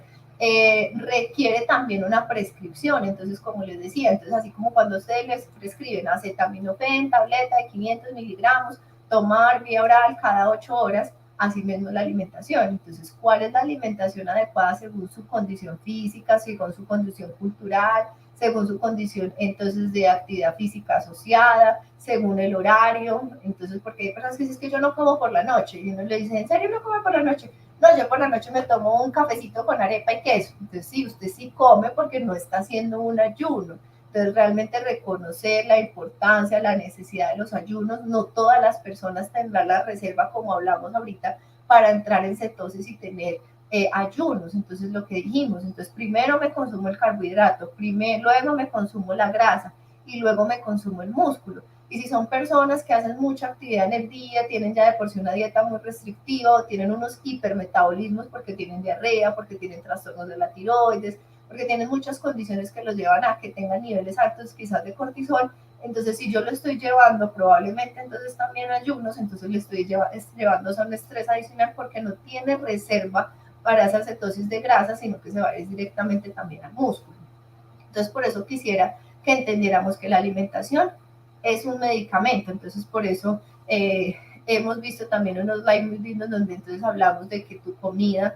requiere también una prescripción. Entonces, como les decía, entonces así como cuando ustedes les prescriben acetaminofén, tableta de 500 miligramos, tomar vía oral cada 8 horas, así mismo la alimentación. Entonces, ¿cuál es la alimentación adecuada según su condición física, según su condición cultural, según su condición entonces de actividad física asociada, según el horario? Entonces, porque hay personas que dicen, es que yo no como por la noche, y uno le dice, ¿en serio no come por la noche? No, yo por la noche me tomo un cafecito con arepa y queso. Entonces sí, usted sí come porque no está haciendo un ayuno. Entonces realmente reconocer la importancia, la necesidad de los ayunos. No todas las personas tendrán la reserva, como hablamos ahorita, para entrar en cetosis y tener ayunos. Entonces lo que dijimos, entonces primero me consumo el carbohidrato, luego me consumo la grasa y luego me consumo el músculo. Y si son personas que hacen mucha actividad en el día, tienen ya de por sí una dieta muy restrictiva, o tienen unos hipermetabolismos porque tienen diarrea, porque tienen trastornos de la tiroides, porque tienen muchas condiciones que los llevan a que tengan niveles altos quizás de cortisol, entonces si yo lo estoy llevando probablemente entonces también ayunos, entonces le estoy llevando son estrés adicional porque no tiene reserva para esa cetosis de grasa, sino que se va a ir directamente también al músculo. Entonces por eso quisiera que entendiéramos que la alimentación es un medicamento, entonces por eso hemos visto también unos live muy lindos donde entonces hablamos de que tu comida,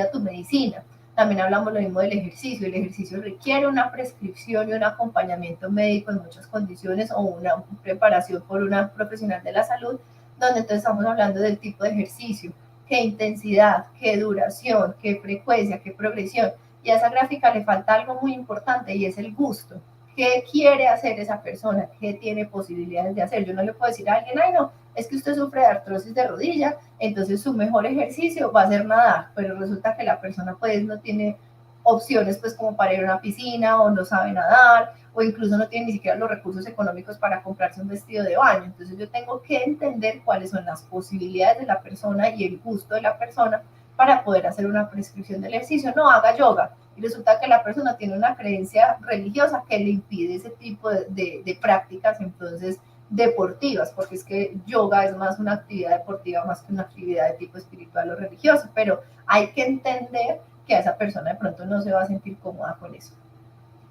tu medicina. También hablamos lo mismo del ejercicio. El ejercicio requiere una prescripción y un acompañamiento médico en muchas condiciones o una preparación por una profesional de la salud, donde entonces estamos hablando del tipo de ejercicio, qué intensidad, qué duración, qué frecuencia, qué progresión. Y a esa gráfica le falta algo muy importante y es el gusto. ¿Qué quiere hacer esa persona? ¿Qué tiene posibilidades de hacer? Yo no le puedo decir a alguien, ay no, es que usted sufre de artrosis de rodilla, entonces su mejor ejercicio va a ser nadar, pero resulta que la persona pues no tiene opciones pues como para ir a una piscina o no sabe nadar o incluso no tiene ni siquiera los recursos económicos para comprarse un vestido de baño. Entonces yo tengo que entender cuáles son las posibilidades de la persona y el gusto de la persona para poder hacer una prescripción del ejercicio. No haga yoga y resulta que la persona tiene una creencia religiosa que le impide ese tipo de prácticas, entonces deportivas, porque es que yoga es más una actividad deportiva más que una actividad de tipo espiritual o religioso, pero hay que entender que a esa persona de pronto no se va a sentir cómoda con eso.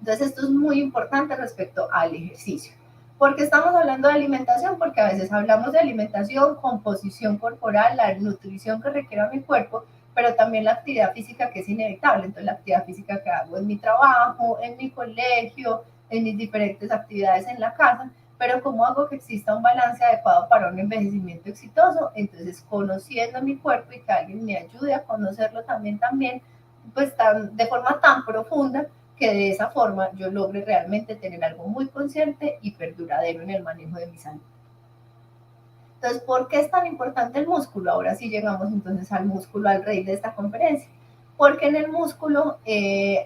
Entonces esto es muy importante respecto al ejercicio. ¿Por qué estamos hablando de alimentación? Porque a veces hablamos de alimentación, composición corporal, la nutrición que requiere mi cuerpo, pero también la actividad física que es inevitable. Entonces la actividad física que hago en mi trabajo, en mi colegio, en mis diferentes actividades en la casa, pero ¿cómo hago que exista un balance adecuado para un envejecimiento exitoso? Entonces, conociendo mi cuerpo y que alguien me ayude a conocerlo también, pues de forma tan profunda, que de esa forma yo logre realmente tener algo muy consciente y perduradero en el manejo de mi salud. Entonces, ¿por qué es tan importante el músculo? Ahora sí llegamos entonces al músculo, al rey de esta conferencia. Porque en el músculo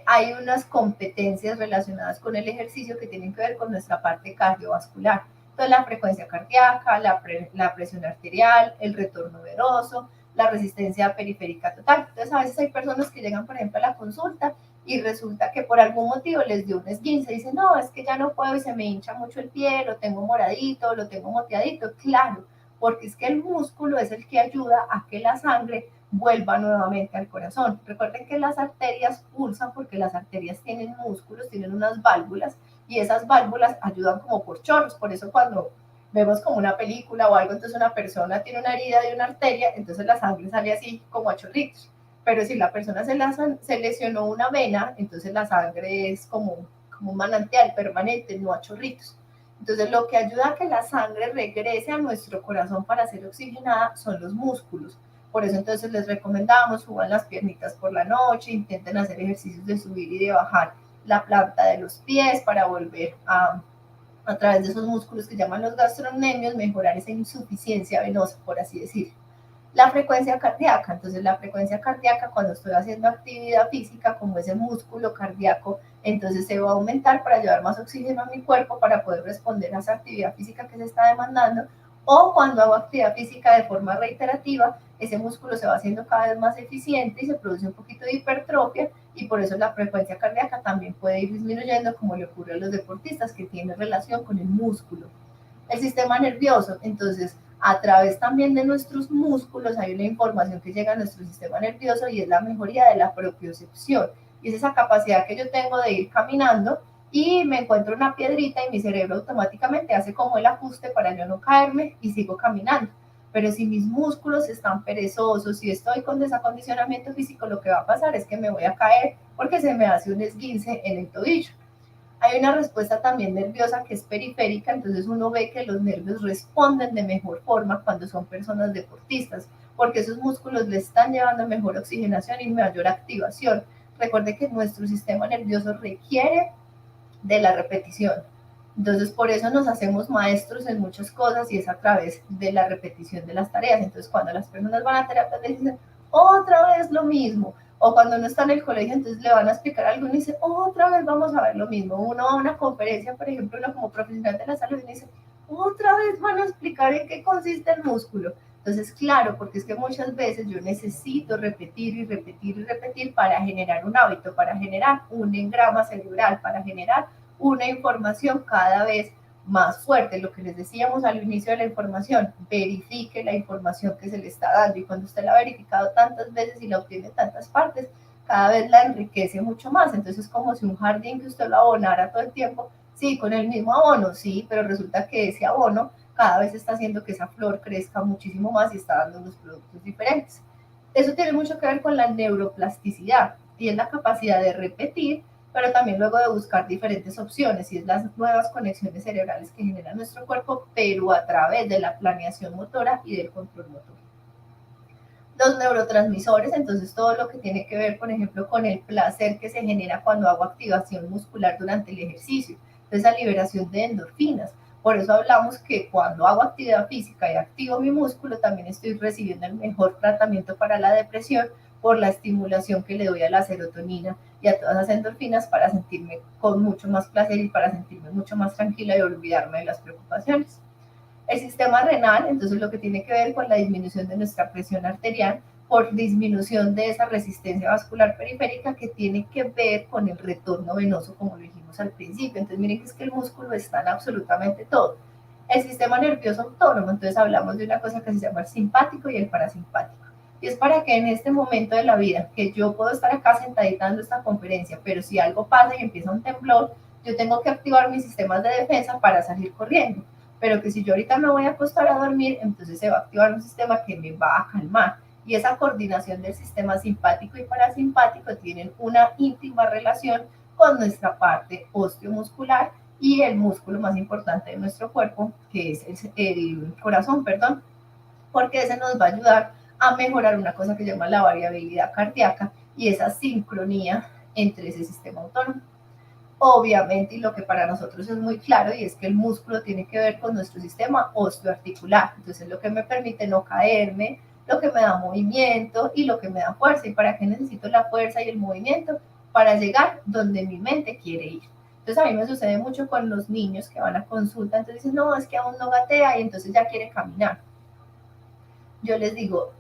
hay unas competencias relacionadas con el ejercicio que tienen que ver con nuestra parte cardiovascular. Entonces, la frecuencia cardíaca, la presión arterial, el retorno venoso, la resistencia periférica total. Entonces, a veces hay personas que llegan, por ejemplo, a la consulta y resulta que por algún motivo les dio un esguince, dicen, no, es que ya no puedo y se me hincha mucho el pie, lo tengo moradito, lo tengo moteadito. Claro, porque es que el músculo es el que ayuda a que la sangre vuelva nuevamente al corazón. Recuerden que las arterias pulsan porque las arterias tienen músculos, tienen unas válvulas y esas válvulas ayudan como por chorros. Por eso cuando vemos como una película o algo, entonces una persona tiene una herida de una arteria, entonces la sangre sale así como a chorritos. Pero si la persona se lesionó una vena, entonces la sangre es como un manantial permanente, no a chorritos. Entonces, lo que ayuda a que la sangre regrese a nuestro corazón para ser oxigenada son los músculos. Por eso entonces les recomendamos, suban las piernitas por la noche, intenten hacer ejercicios de subir y de bajar la planta de los pies para volver a través de esos músculos que llaman los gastrocnemios, mejorar esa insuficiencia venosa, por así decirlo. La frecuencia cardíaca, entonces la frecuencia cardíaca cuando estoy haciendo actividad física, como ese músculo cardíaco, entonces se va a aumentar para llevar más oxígeno a mi cuerpo para poder responder a esa actividad física que se está demandando, o cuando hago actividad física de forma reiterativa, ese músculo se va haciendo cada vez más eficiente y se produce un poquito de hipertrofia y por eso la frecuencia cardíaca también puede ir disminuyendo como le ocurre a los deportistas que tienen relación con el músculo. El sistema nervioso, entonces a través también de nuestros músculos hay una información que llega a nuestro sistema nervioso y es la mejoría de la propiocepción. Y es esa capacidad que yo tengo de ir caminando y me encuentro una piedrita y mi cerebro automáticamente hace como el ajuste para yo no caerme y sigo caminando. Pero si mis músculos están perezosos, si estoy con desacondicionamiento físico, lo que va a pasar es que me voy a caer porque se me hace un esguince en el tobillo. Hay una respuesta también nerviosa que es periférica, entonces uno ve que los nervios responden de mejor forma cuando son personas deportistas, porque esos músculos le están llevando mejor oxigenación y mayor activación. Recuerde que nuestro sistema nervioso requiere de la repetición. Entonces, por eso nos hacemos maestros en muchas cosas y es a través de la repetición de las tareas. Entonces, cuando las personas van a terapia, les dicen, otra vez lo mismo, O cuando uno está en el colegio, entonces le van a explicar algo y uno dice, otra vez vamos a ver lo mismo. Uno va a una conferencia, por ejemplo, uno como profesional de la salud, y uno dice, otra vez van a explicar en qué consiste el músculo. Entonces, claro, porque es que muchas veces yo necesito repetir y repetir y repetir para generar un hábito, para generar un engrama cerebral, para generar una información cada vez más fuerte. Lo que les decíamos al inicio de la información, verifique la información que se le está dando, y cuando usted la ha verificado tantas veces y la obtiene en tantas partes, cada vez la enriquece mucho más. Entonces es como si un jardín que usted lo abonara todo el tiempo, sí, con el mismo abono, sí, pero resulta que ese abono cada vez está haciendo que esa flor crezca muchísimo más y está dando unos productos diferentes. Eso tiene mucho que ver con la neuroplasticidad, y es la capacidad de repetir, pero también luego de buscar diferentes opciones, y es las nuevas conexiones cerebrales que genera nuestro cuerpo, pero a través de la planeación motora y del control motor. Los neurotransmisores, entonces todo lo que tiene que ver, por ejemplo, con el placer que se genera cuando hago activación muscular durante el ejercicio, entonces la liberación de endorfinas. Por eso hablamos que cuando hago actividad física y activo mi músculo, también estoy recibiendo el mejor tratamiento para la depresión por la estimulación que le doy a la serotonina y a todas las endorfinas para sentirme con mucho más placer y para sentirme mucho más tranquila y olvidarme de las preocupaciones. El sistema renal, entonces lo que tiene que ver con la disminución de nuestra presión arterial por disminución de esa resistencia vascular periférica que tiene que ver con el retorno venoso, como lo dijimos al principio. Entonces miren que es que el músculo está en absolutamente todo. El sistema nervioso autónomo, entonces hablamos de una cosa que se llama el simpático y el parasimpático. Y es para que en este momento de la vida, que yo puedo estar acá sentadita dando esta conferencia, pero si algo pasa y empieza un temblor, yo tengo que activar mis sistemas de defensa para salir corriendo. Pero que si yo ahorita me voy a acostar a dormir, entonces se va a activar un sistema que me va a calmar. Y esa coordinación del sistema simpático y parasimpático tienen una íntima relación con nuestra parte osteomuscular y el músculo más importante de nuestro cuerpo, que es el corazón, perdón, porque ese nos va a ayudar a mejorar una cosa que se llama la variabilidad cardíaca y esa sincronía entre ese sistema autónomo. Obviamente, y lo que para nosotros es muy claro, y es que el músculo tiene que ver con nuestro sistema osteoarticular. Entonces, lo que me permite no caerme, lo que me da movimiento y lo que me da fuerza. ¿Y para qué necesito la fuerza y el movimiento? Para llegar donde mi mente quiere ir. Entonces, a mí me sucede mucho con los niños que van a consulta, entonces dicen, no, es que aún no gatea y entonces ya quiere caminar. Yo les digo,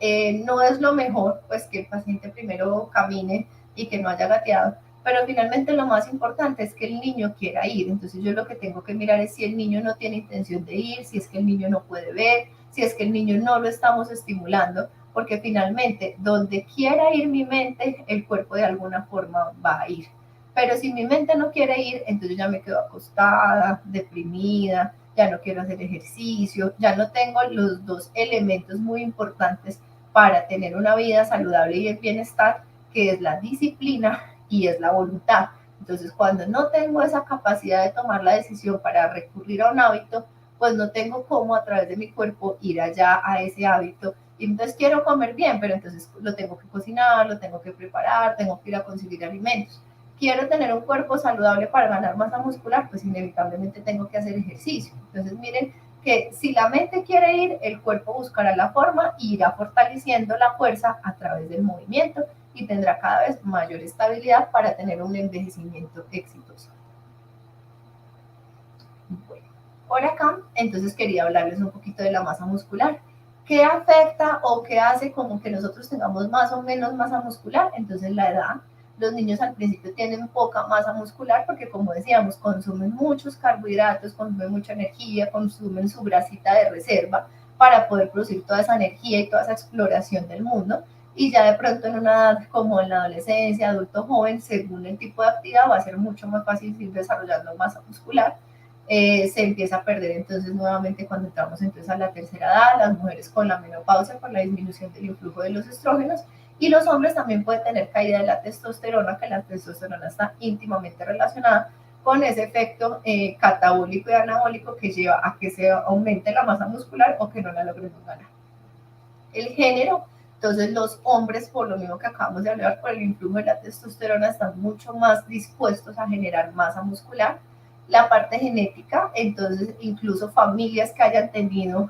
no es lo mejor, pues que el paciente primero camine y que no haya gateado, pero finalmente lo más importante es que el niño quiera ir. Entonces yo lo que tengo que mirar es si el niño no tiene intención de ir, si es que el niño no puede ver, si es que el niño no lo estamos estimulando, porque finalmente donde quiera ir mi mente, el cuerpo de alguna forma va a ir. Pero si mi mente no quiere ir, entonces ya me quedo acostada, deprimida, ya no quiero hacer ejercicio, ya no tengo los dos elementos muy importantes para tener una vida saludable y el bienestar, que es la disciplina y es la voluntad. Entonces, cuando no tengo esa capacidad de tomar la decisión para recurrir a un hábito, pues no tengo cómo a través de mi cuerpo ir allá a ese hábito. Y entonces quiero comer bien, pero entonces lo tengo que cocinar, lo tengo que preparar, tengo que ir a conseguir alimentos. Quiero tener un cuerpo saludable para ganar masa muscular, pues inevitablemente tengo que hacer ejercicio. Entonces miren que si la mente quiere ir, el cuerpo buscará la forma e irá fortaleciendo la fuerza a través del movimiento y tendrá cada vez mayor estabilidad para tener un envejecimiento exitoso. Bueno, por acá, entonces quería hablarles un poquito de la masa muscular. ¿Qué afecta o qué hace como que nosotros tengamos más o menos masa muscular? Entonces la edad. Los niños al principio tienen poca masa muscular porque, como decíamos, consumen muchos carbohidratos, consumen mucha energía, consumen su grasita de reserva para poder producir toda esa energía y toda esa exploración del mundo. Y ya de pronto en una edad como en la adolescencia, adulto joven, según el tipo de actividad, va a ser mucho más fácil ir desarrollando masa muscular. Se empieza a perder entonces nuevamente cuando entramos entonces a la tercera edad, las mujeres con la menopausia, por la disminución del influjo de los estrógenos, y los hombres también pueden tener caída de la testosterona, que la testosterona está íntimamente relacionada con ese efecto catabólico y anabólico que lleva a que se aumente la masa muscular o que no la logremos ganar. El género, entonces los hombres, por lo mismo que acabamos de hablar, por el influjo de la testosterona, están mucho más dispuestos a generar masa muscular. La parte genética, entonces incluso familias que hayan tenido,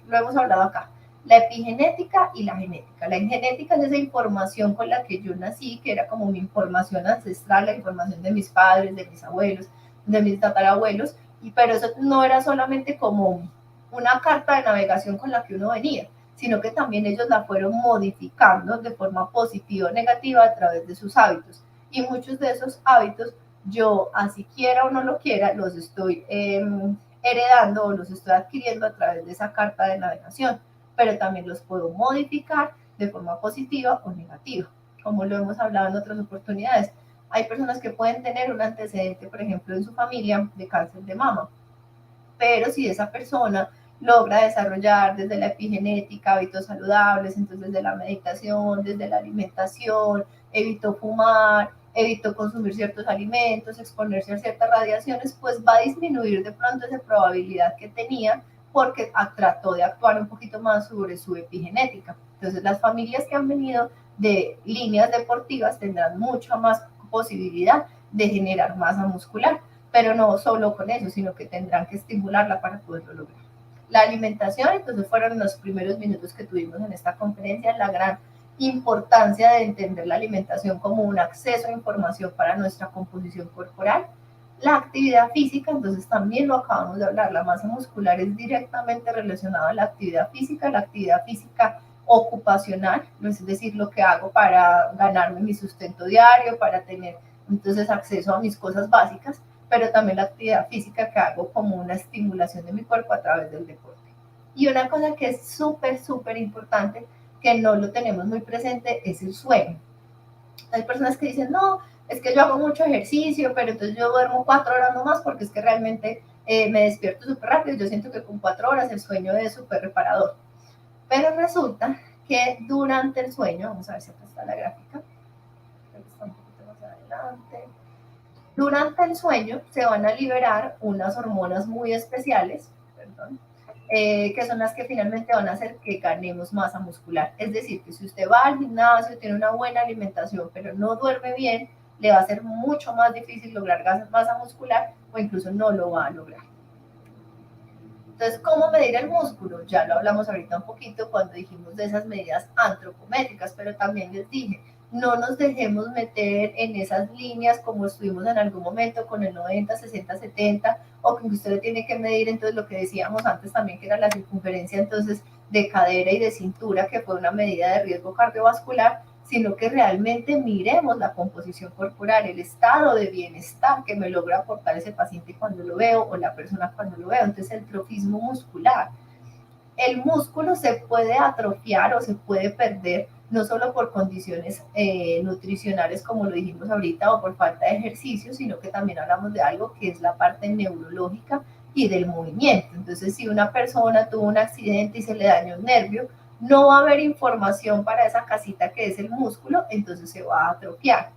lo hemos hablado acá, la epigenética y la genética. La genética es esa información con la que yo nací, que era como mi información ancestral, la información de mis padres, de mis abuelos, de mis tatarabuelos, pero eso no era solamente como una carta de navegación con la que uno venía, sino que también ellos la fueron modificando de forma positiva o negativa a través de sus hábitos. Y muchos de esos hábitos, yo, así quiera o no lo quiera, los estoy heredando o los estoy adquiriendo a través de esa carta de navegación, pero también los puedo modificar de forma positiva o negativa, como lo hemos hablado en otras oportunidades. Hay personas que pueden tener un antecedente, por ejemplo, en su familia de cáncer de mama, pero si esa persona logra desarrollar desde la epigenética hábitos saludables, entonces desde la meditación, desde la alimentación, evitó fumar, evitó consumir ciertos alimentos, exponerse a ciertas radiaciones, pues va a disminuir de pronto esa probabilidad que tenía porque trató de actuar un poquito más sobre su epigenética. Entonces las familias que han venido de líneas deportivas tendrán mucha más posibilidad de generar masa muscular, pero no solo con eso, sino que tendrán que estimularla para poderlo lograr. La alimentación, entonces fueron los primeros minutos que tuvimos en esta conferencia, la gran importancia de entender la alimentación como un acceso a información para nuestra composición corporal. La actividad física, entonces también lo acabamos de hablar, la masa muscular es directamente relacionada a la actividad física ocupacional, es decir, lo que hago para ganarme mi sustento diario, para tener entonces acceso a mis cosas básicas, pero también la actividad física que hago como una estimulación de mi cuerpo a través del deporte. Y una cosa que es súper importante, que no lo tenemos muy presente, es el sueño. Hay personas que dicen, no, es que yo hago mucho ejercicio, pero entonces yo duermo 4 horas nomás porque es que realmente me despierto súper rápido. Yo siento que con 4 horas el sueño es súper reparador. Pero resulta que durante el sueño, vamos a ver si acá está la gráfica, creo que está un poquito más adelante. Durante el sueño se van a liberar unas hormonas muy especiales, que son las que finalmente van a hacer que ganemos masa muscular. Es decir, que si usted va al gimnasio, tiene una buena alimentación, pero no duerme bien, le va a ser mucho más difícil lograr masa muscular o incluso no lo va a lograr. Entonces, ¿cómo medir el músculo? Ya lo hablamos ahorita un poquito cuando dijimos de esas medidas antropométricas, pero también les dije, no nos dejemos meter en esas líneas como estuvimos en algún momento con el 90, 60, 70, o que usted le tiene que medir, entonces lo que decíamos antes también, que era la circunferencia entonces de cadera y de cintura, que fue una medida de riesgo cardiovascular, sino que realmente miremos la composición corporal, el estado de bienestar que me logra aportar ese paciente cuando lo veo o la persona cuando lo veo. Entonces el trofismo muscular. El músculo se puede atrofiar o se puede perder no solo por condiciones nutricionales, como lo dijimos ahorita, o por falta de ejercicio, sino que también hablamos de algo que es la parte neurológica y del movimiento. Entonces, si una persona tuvo un accidente y se le dañó un nervio, no va a haber información para esa casita que es el músculo, entonces se va a atrofiar.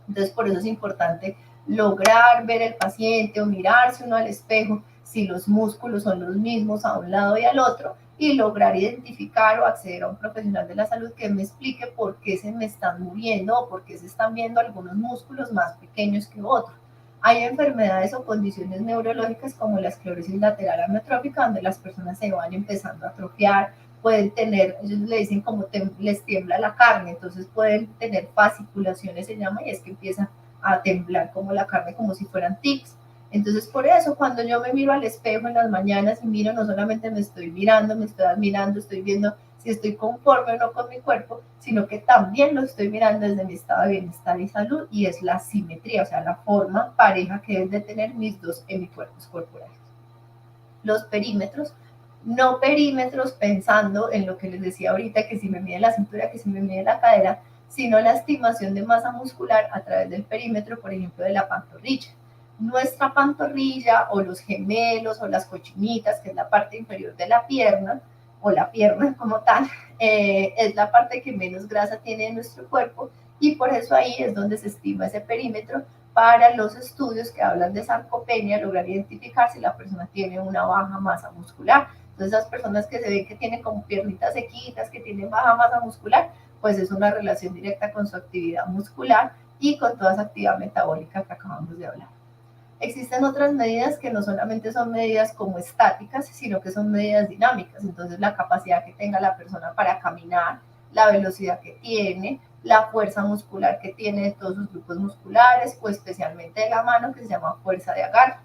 Entonces, por eso es importante lograr ver el paciente o mirarse uno al espejo si los músculos son los mismos a un lado y al otro, y lograr identificar o acceder a un profesional de la salud que me explique por qué se me están muriendo o por qué se están viendo algunos músculos más pequeños que otros. Hay enfermedades o condiciones neurológicas como la esclerosis lateral amiotrófica, donde las personas se van empezando a atrofiar, pueden tener, ellos le dicen como les tiembla la carne, entonces pueden tener fasciculaciones, se llama, y es que empieza a temblar como la carne, como si fueran tics. Entonces, por eso, cuando yo me miro al espejo en las mañanas y miro, no solamente me estoy mirando, me estoy admirando, estoy viendo si estoy conforme o no con mi cuerpo, sino que también lo estoy mirando desde mi estado de bienestar y salud, y es la simetría, o sea, la forma pareja que deben de tener mis dos hemicuerpos corporales. Los perímetros, no perímetros pensando en lo que les decía ahorita, que si me mide la cintura, que si me mide la cadera, sino la estimación de masa muscular a través del perímetro, por ejemplo, de la pantorrilla. Nuestra pantorrilla o los gemelos o las cochinitas, que es la parte inferior de la pierna, o la pierna como tal, es la parte que menos grasa tiene en nuestro cuerpo, y por eso ahí es donde se estima ese perímetro para los estudios que hablan de sarcopenia, lograr identificar si la persona tiene una baja masa muscular. Entonces, esas personas que se ven que tienen como piernitas sequitas, que tienen baja masa muscular, pues es una relación directa con su actividad muscular y con toda esa actividad metabólica que acabamos de hablar. Existen otras medidas que no solamente son medidas como estáticas, sino que son medidas dinámicas. Entonces, la capacidad que tenga la persona para caminar, la velocidad que tiene, la fuerza muscular que tiene de todos sus grupos musculares o especialmente de la mano, que se llama fuerza de agarre.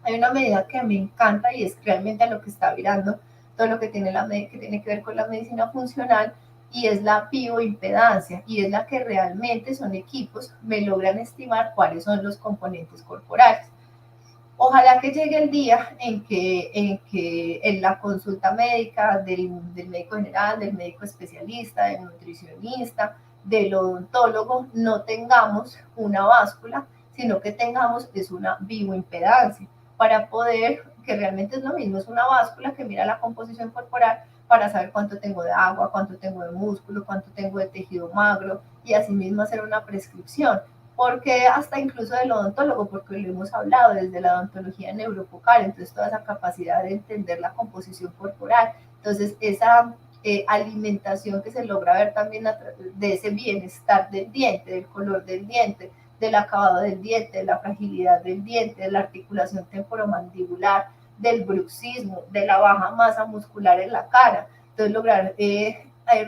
Hay una medida que me encanta y es realmente a lo que está virando todo lo que tiene, que tiene que ver con la medicina funcional, y es la bioimpedancia, y es la que realmente son equipos, me logran estimar cuáles son los componentes corporales. Ojalá que llegue el día en la consulta médica del médico general, del médico especialista, del nutricionista, del odontólogo, no tengamos una báscula, sino que tengamos una bioimpedancia para poder, que realmente es lo mismo, es una báscula que mira la composición corporal para saber cuánto tengo de agua, cuánto tengo de músculo, cuánto tengo de tejido magro, y asimismo hacer una prescripción. Porque hasta incluso del odontólogo, porque lo hemos hablado desde la odontología neurofocal, entonces toda esa capacidad de entender la composición corporal, entonces esa alimentación que se logra ver también de ese bienestar del diente, del color del diente, del acabado del diente, de la fragilidad del diente, de la articulación temporomandibular, del bruxismo, de la baja masa muscular en la cara. Entonces lograr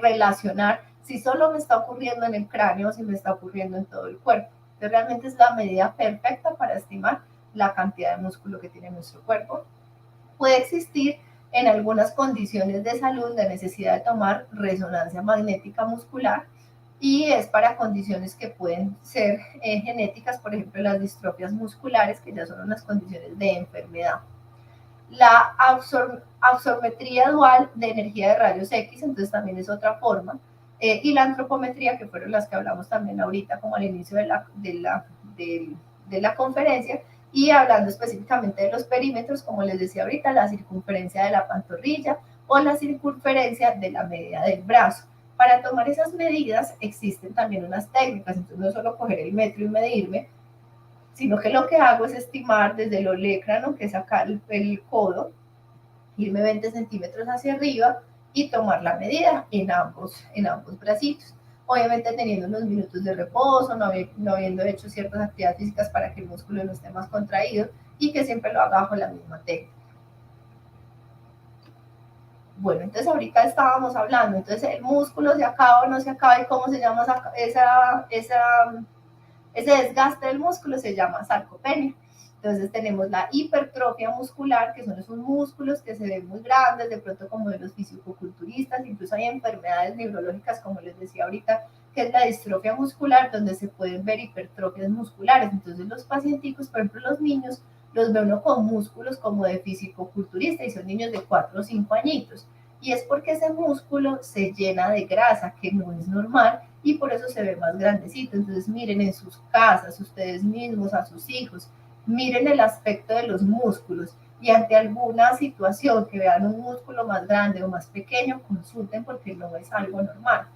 relacionar si solo me está ocurriendo en el cráneo o si me está ocurriendo en todo el cuerpo. Entonces realmente es la medida perfecta para estimar la cantidad de músculo que tiene nuestro cuerpo. Puede existir en algunas condiciones de salud la necesidad de tomar resonancia magnética muscular, y es para condiciones que pueden ser genéticas, por ejemplo las distrofias musculares, que ya son unas condiciones de enfermedad. La absormetría dual de energía de rayos X, entonces también es otra forma, y la antropometría, que fueron las que hablamos también ahorita como al inicio de la conferencia, y hablando específicamente de los perímetros, como les decía ahorita, la circunferencia de la pantorrilla o la circunferencia de la media del brazo. Para tomar esas medidas existen también unas técnicas, entonces no es solo coger el metro y medirme, sino que lo que hago es estimar desde el olecrano, que es acá el codo, irme 20 centímetros hacia arriba y tomar la medida en ambos bracitos. Obviamente teniendo unos minutos de reposo, no habiendo hecho ciertas actividades físicas para que el músculo no esté más contraído, y que siempre lo haga bajo la misma técnica. Bueno, entonces ahorita estábamos hablando, entonces el músculo se acaba o no se acaba, y cómo se llama ese desgaste del músculo, se llama sarcopenia. Entonces tenemos la hipertrofia muscular, que son esos músculos que se ven muy grandes, de pronto como de los fisicoculturistas, incluso hay enfermedades neurológicas, como les decía ahorita, que es la distrofia muscular, donde se pueden ver hipertrofias musculares. Entonces los pacienticos, por ejemplo los niños, los ve uno con músculos como de fisicoculturista, y son niños de 4 o 5 añitos. Y es porque ese músculo se llena de grasa, que no es normal, y por eso se ve más grandecito. Entonces miren en sus casas, ustedes mismos, a sus hijos, miren el aspecto de los músculos, y ante alguna situación que vean un músculo más grande o más pequeño, consulten, porque no es algo normal.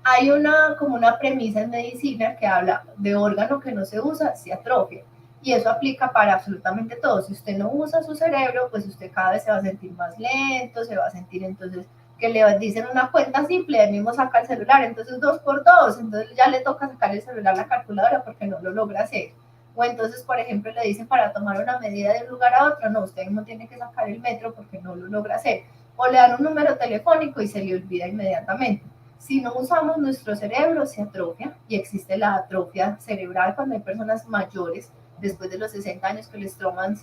Hay como una premisa en medicina que habla de órgano que no se usa, se atrofia. Y eso aplica para absolutamente todo. Si usted no usa su cerebro, pues usted cada vez se va a sentir más lento, se va a sentir entonces que le dicen una cuenta simple, él mismo saca el celular, entonces 2 por 2, entonces ya le toca sacar el celular, la calculadora, porque no lo logra hacer. O entonces, por ejemplo, le dicen para tomar una medida de un lugar a otro, no, usted no tiene que sacar el metro porque no lo logra hacer. O le dan un número telefónico y se le olvida inmediatamente. Si no usamos nuestro cerebro, se atrofia, y existe la atrofia cerebral cuando hay personas mayores, después de los 60 años, que les toman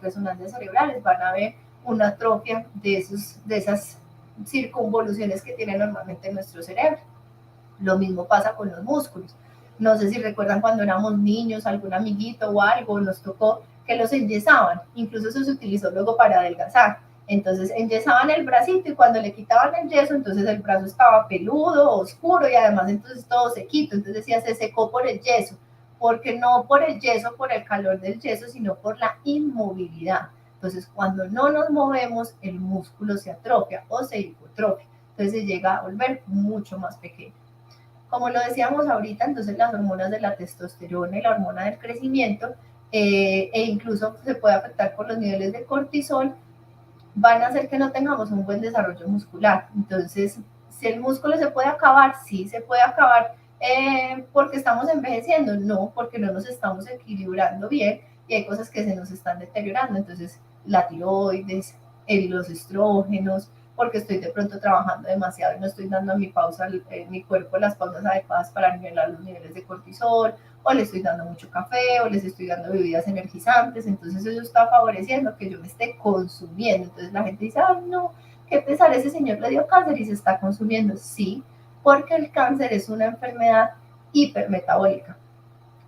resonancias cerebrales, van a ver una atrofia de esas circunvoluciones que tiene normalmente nuestro cerebro. Lo mismo pasa con los músculos. No sé si recuerdan cuando éramos niños, algún amiguito o algo nos tocó que los enyesaban, incluso eso se utilizó luego para adelgazar. Entonces enyesaban el bracito, y cuando le quitaban el yeso, entonces el brazo estaba peludo, oscuro, y además entonces todo sequito. Entonces decía, se secó por el yeso, porque no por el yeso, por el calor del yeso, sino por la inmovilidad. Entonces cuando no nos movemos, el músculo se atrofia o se hipotrofia, entonces se llega a volver mucho más pequeño. Como lo decíamos ahorita, entonces las hormonas de la testosterona y la hormona del crecimiento, e incluso se puede afectar por los niveles de cortisol, van a hacer que no tengamos un buen desarrollo muscular. Entonces, si el músculo se puede acabar, sí se puede acabar porque estamos envejeciendo, no, porque no nos estamos equilibrando bien y hay cosas que se nos están deteriorando, entonces la tiroides, los estrógenos, porque estoy de pronto trabajando demasiado y no estoy dando a mi pausa, mi cuerpo las pausas adecuadas para nivelar los niveles de cortisol, o le estoy dando mucho café, o les estoy dando bebidas energizantes, entonces eso está favoreciendo que yo me esté consumiendo. Entonces la gente dice, ay no, qué pesar, ese señor le dio cáncer y se está consumiendo. Sí, porque el cáncer es una enfermedad hipermetabólica.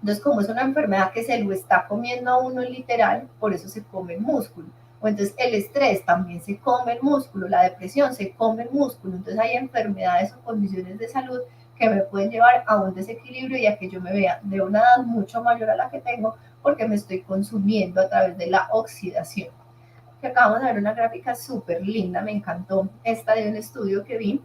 Entonces, como es una enfermedad que se lo está comiendo a uno literal, por eso se come el músculo. O entonces el estrés también se come el músculo, la depresión se come el músculo. Entonces hay enfermedades o condiciones de salud que me pueden llevar a un desequilibrio y a que yo me vea de una edad mucho mayor a la que tengo porque me estoy consumiendo a través de la oxidación. Que acabamos de ver una gráfica súper linda, me encantó esta de un estudio que vi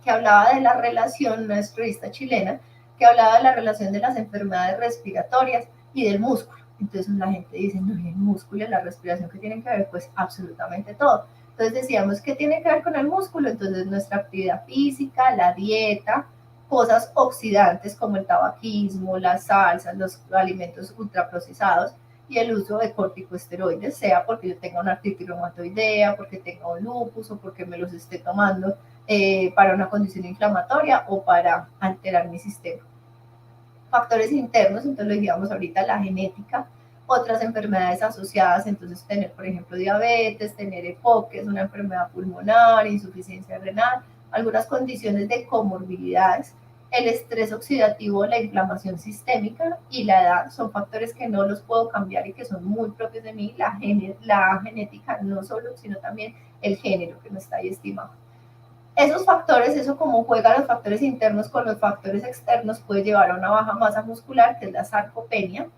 que hablaba de la relación, una estadista chilena, que hablaba de la relación de las enfermedades respiratorias y del músculo. Entonces la gente dice, no, el músculo y la respiración, ¿qué tienen que ver? Pues absolutamente todo. Entonces decíamos, ¿qué tiene que ver con el músculo? Entonces nuestra actividad física, la dieta, cosas oxidantes como el tabaquismo, las salsas, los alimentos ultraprocesados y el uso de corticosteroides, sea porque yo tenga una artritis reumatoidea, porque tenga un lupus o porque me los esté tomando para una condición inflamatoria o para alterar mi sistema. Factores internos, entonces lo digamos ahorita, la genética, otras enfermedades asociadas, entonces tener, por ejemplo, diabetes, tener EPOC, que es una enfermedad pulmonar, insuficiencia renal, algunas condiciones de comorbilidades, el estrés oxidativo, la inflamación sistémica y la edad son factores que no los puedo cambiar y que son muy propios de mí, la genética no solo, sino también el género que no está ahí estimado. Esos factores, eso como juegan los factores internos con los factores externos, puede llevar a una baja masa muscular, que es la sarcopenia.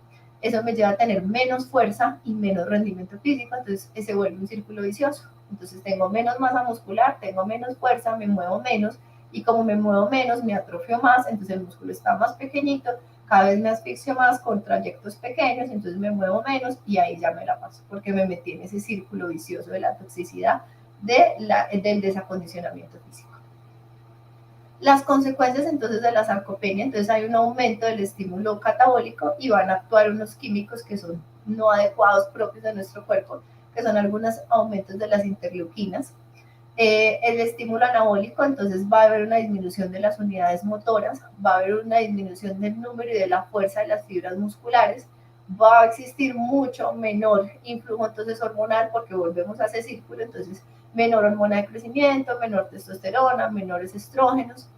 Eso me lleva a tener menos fuerza y menos rendimiento físico, entonces se vuelve un círculo vicioso. Entonces tengo menos masa muscular, tengo menos fuerza, me muevo menos, y como me muevo menos, me atrofio más, entonces el músculo está más pequeñito, cada vez me asfixio más con trayectos pequeños, entonces me muevo menos y ahí ya me la paso, porque me metí en ese círculo vicioso de la toxicidad, del desacondicionamiento físico. Las consecuencias entonces de la sarcopenia, entonces hay un aumento del estímulo catabólico y van a actuar unos químicos que son no adecuados propios de nuestro cuerpo, que son algunos aumentos de las interleuquinas. El estímulo anabólico, entonces va a haber una disminución de las unidades motoras, va a haber una disminución del número y de la fuerza de las fibras musculares, va a existir mucho menor influjo entonces hormonal porque volvemos a ese círculo, entonces menor hormona de crecimiento, menor testosterona, menores estrógenos,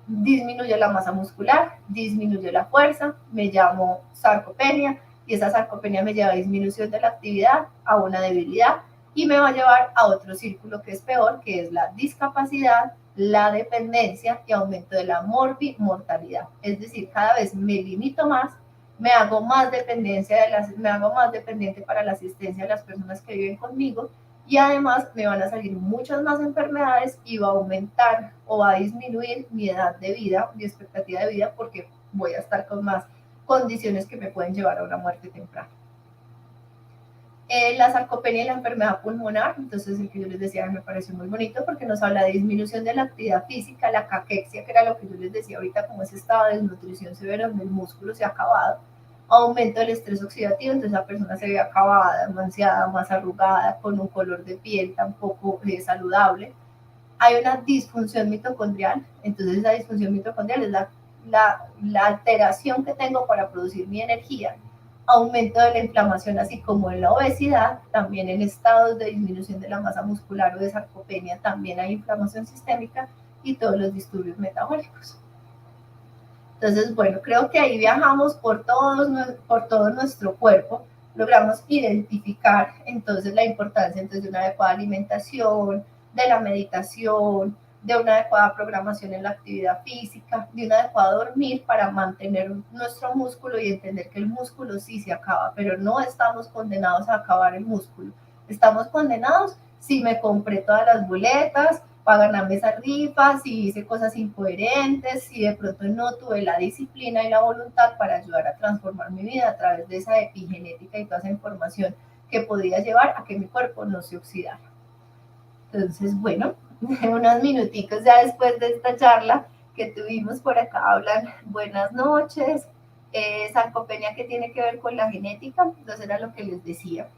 disminuye la masa muscular, disminuye la fuerza, me llamo sarcopenia y esa sarcopenia me lleva a disminución de la actividad, a una debilidad y me va a llevar a otro círculo que es peor, que es la discapacidad, la dependencia y aumento de la morbimortalidad. Es decir, cada vez me limito más, me hago más dependiente para la asistencia de las personas que viven conmigo y además me van a salir muchas más enfermedades y va a aumentar o va a disminuir mi edad de vida, mi expectativa de vida, porque voy a estar con más condiciones que me pueden llevar a una muerte temprana. La sarcopenia y la enfermedad pulmonar, entonces el que yo les decía me pareció muy bonito porque nos habla de disminución de la actividad física, la caquexia, que era lo que yo les decía ahorita, como ese estado de desnutrición severa donde el músculo se ha acabado, aumento del estrés oxidativo, entonces la persona se ve acabada, manciada, más arrugada, con un color de piel tampoco saludable. Hay una disfunción mitocondrial, entonces esa disfunción mitocondrial es la alteración que tengo para producir mi energía, aumento de la inflamación, así como en la obesidad, también en estados de disminución de la masa muscular o de sarcopenia, también hay inflamación sistémica y todos los disturbios metabólicos. Entonces, bueno, creo que ahí viajamos por todo nuestro cuerpo, logramos identificar entonces la importancia entonces, de una adecuada alimentación, de la meditación, de una adecuada programación en la actividad física, de un adecuado dormir para mantener nuestro músculo y entender que el músculo sí se acaba, pero no estamos condenados a acabar el músculo. Estamos condenados si me compré todas las boletas, para ganarme esas rifas, si hice cosas incoherentes, si de pronto no tuve la disciplina y la voluntad para ayudar a transformar mi vida a través de esa epigenética y toda esa información que podía llevar a que mi cuerpo no se oxidara. Entonces, bueno, unos minuticos ya después de esta charla, que tuvimos por acá hablan buenas noches. Sarcopenia, que tiene que ver con la genética, entonces era lo que les decía.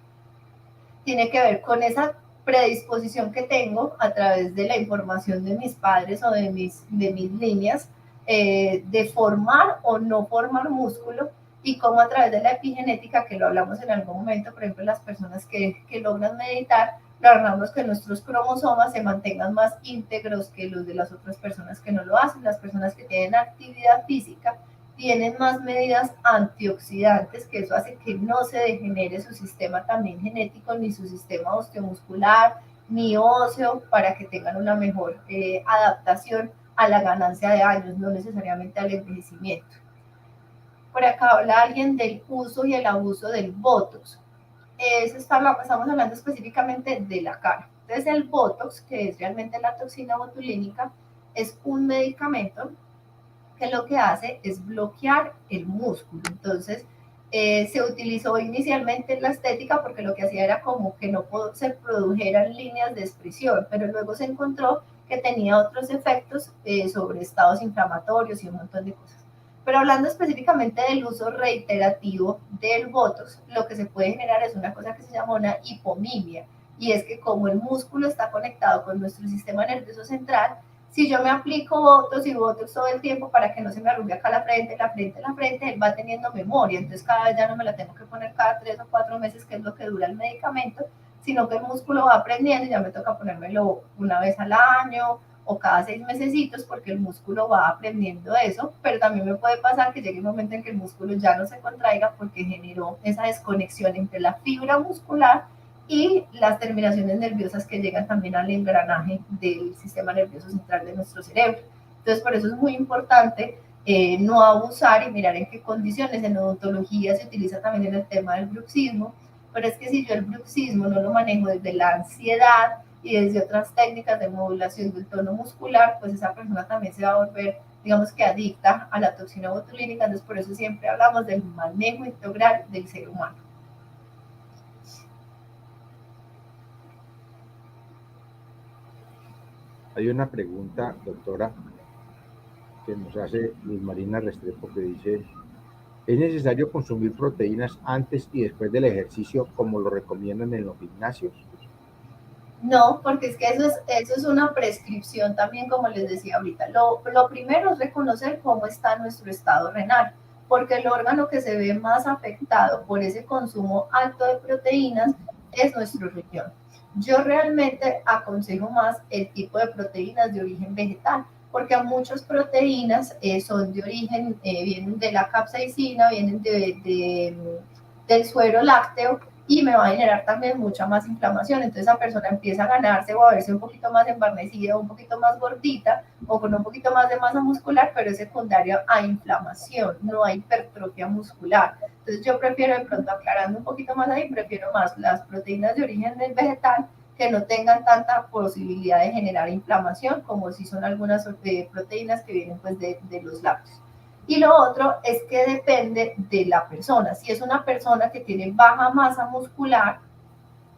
Tiene que ver con esa predisposición que tengo a través de la información de mis padres o de mis líneas, de formar o no formar músculo, y cómo a través de la epigenética, que lo hablamos en algún momento, por ejemplo, las personas que logran meditar, logramos que nuestros cromosomas se mantengan más íntegros que los de las otras personas que no lo hacen. Las personas que tienen actividad física tienen más medidas antioxidantes, que eso hace que no se degenere su sistema también genético, ni su sistema osteomuscular, ni óseo, para que tengan una mejor adaptación a la ganancia de años, no necesariamente al envejecimiento. Por acá habla alguien del uso y el abuso del Botox. Estamos hablando específicamente de la cara. Entonces el Botox, que es realmente la toxina botulínica, es un medicamento que lo que hace es bloquear el músculo. Entonces, se utilizó inicialmente en la estética porque lo que hacía era como que no se produjeran líneas de expresión, pero luego se encontró que tenía otros efectos sobre estados inflamatorios y un montón de cosas. Pero hablando específicamente del uso reiterativo del Botox, lo que se puede generar es una cosa que se llama una hipomimia, y es que como el músculo está conectado con nuestro sistema nervioso central, si yo me aplico Botox y Botox todo el tiempo para que no se me arrugue acá la frente, él va teniendo memoria, entonces cada vez ya no me la tengo que poner cada 3 o 4 meses, que es lo que dura el medicamento, sino que el músculo va aprendiendo y ya me toca ponérmelo una vez al año o cada 6 mesecitos, porque el músculo va aprendiendo eso. Pero también me puede pasar que llegue un momento en que el músculo ya no se contraiga porque generó esa desconexión entre la fibra muscular y las terminaciones nerviosas que llegan también al engranaje del sistema nervioso central de nuestro cerebro. Entonces, por eso es muy importante no abusar y mirar en qué condiciones. En odontología se utiliza también en el tema del bruxismo, pero es que si yo el bruxismo no lo manejo desde la ansiedad y desde otras técnicas de modulación del tono muscular, pues esa persona también se va a volver, digamos que adicta a la toxina botulínica. Entonces, por eso siempre hablamos del manejo integral del ser humano. Hay una pregunta, doctora, que nos hace Luz Marina Restrepo, que dice: ¿es necesario consumir proteínas antes y después del ejercicio como lo recomiendan en los gimnasios? No, porque es que eso es una prescripción también, como les decía ahorita. Lo primero es reconocer cómo está nuestro estado renal, porque el órgano que se ve más afectado por ese consumo alto de proteínas es nuestro riñón. Yo realmente aconsejo más el tipo de proteínas de origen vegetal, porque muchas proteínas son de origen, vienen de la capsaicina, vienen del suero lácteo, y me va a generar también mucha más inflamación. Entonces esa persona empieza a ganarse o a verse un poquito más embarnecida, un poquito más gordita o con un poquito más de masa muscular, pero es secundario a inflamación, no a hipertrofia muscular. Entonces yo prefiero, de pronto aclarando un poquito más ahí, prefiero más las proteínas de origen del vegetal, que no tengan tanta posibilidad de generar inflamación como si son algunas proteínas que vienen pues de los lácteos. Y lo otro es que depende de la persona. Si es una persona que tiene baja masa muscular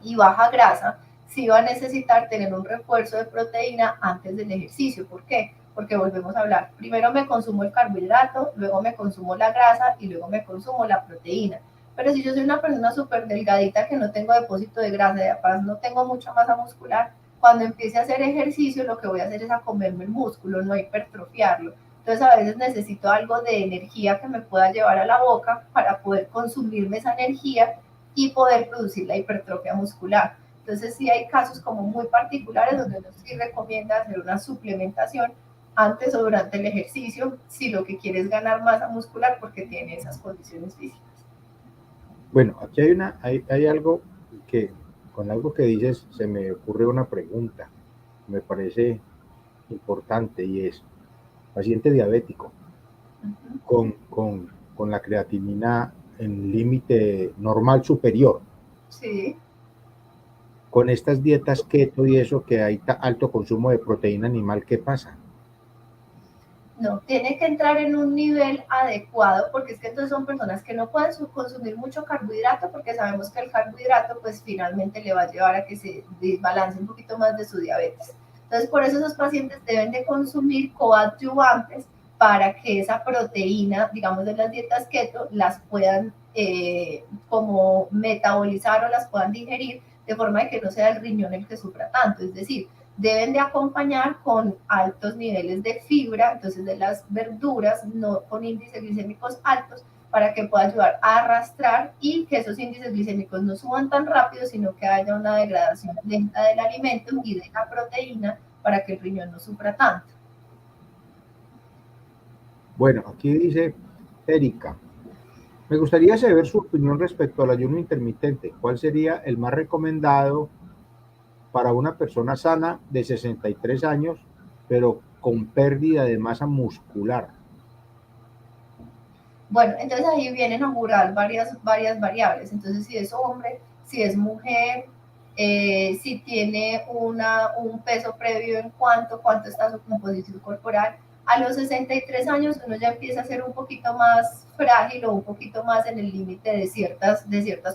y baja grasa, sí va a necesitar tener un refuerzo de proteína antes del ejercicio. ¿Por qué? Porque volvemos a hablar. Primero me consumo el carbohidrato, luego me consumo la grasa y luego me consumo la proteína. Pero si yo soy una persona súper delgadita, que no tengo depósito de grasa, de además no tengo mucha masa muscular, cuando empiece a hacer ejercicio lo que voy a hacer es a comerme el músculo, no hipertrofiarlo. Entonces a veces necesito algo de energía que me pueda llevar a la boca para poder consumirme esa energía y poder producir la hipertrofia muscular. Entonces sí hay casos como muy particulares donde uno sí recomienda hacer una suplementación antes o durante el ejercicio si lo que quiere es ganar masa muscular porque tiene esas condiciones físicas. Bueno, aquí hay algo que, con algo que dices, se me ocurre una pregunta, me parece importante, y es: paciente diabético con la creatinina en límite normal superior, Sí. con estas dietas keto y eso, que hay alto consumo de proteína animal, ¿qué pasa? No, tiene que entrar en un nivel adecuado, porque es que entonces son personas que no pueden consumir mucho carbohidrato, porque sabemos que el carbohidrato pues finalmente le va a llevar a que se desbalance un poquito más de su diabetes. Entonces, por eso esos pacientes deben de consumir coadyuvantes para que esa proteína, digamos, de las dietas keto, las puedan como metabolizar o las puedan digerir de forma de que no sea el riñón el que sufra tanto. Es decir, deben de acompañar con altos niveles de fibra, entonces de las verduras, no con índices glicémicos altos, para que pueda ayudar a arrastrar y que esos índices glicémicos no suban tan rápido, sino que haya una degradación lenta del alimento y de la proteína para que el riñón no sufra tanto. Bueno, aquí dice Erika, me gustaría saber su opinión respecto al ayuno intermitente. ¿Cuál sería el más recomendado para una persona sana de 63 años, pero con pérdida de masa muscular? Bueno, entonces ahí vienen a jugar varias variables. Entonces, si es hombre, si es mujer, si tiene un peso previo en cuánto está su composición corporal. A los 63 años uno ya empieza a ser un poquito más frágil o un poquito más en el límite de ciertas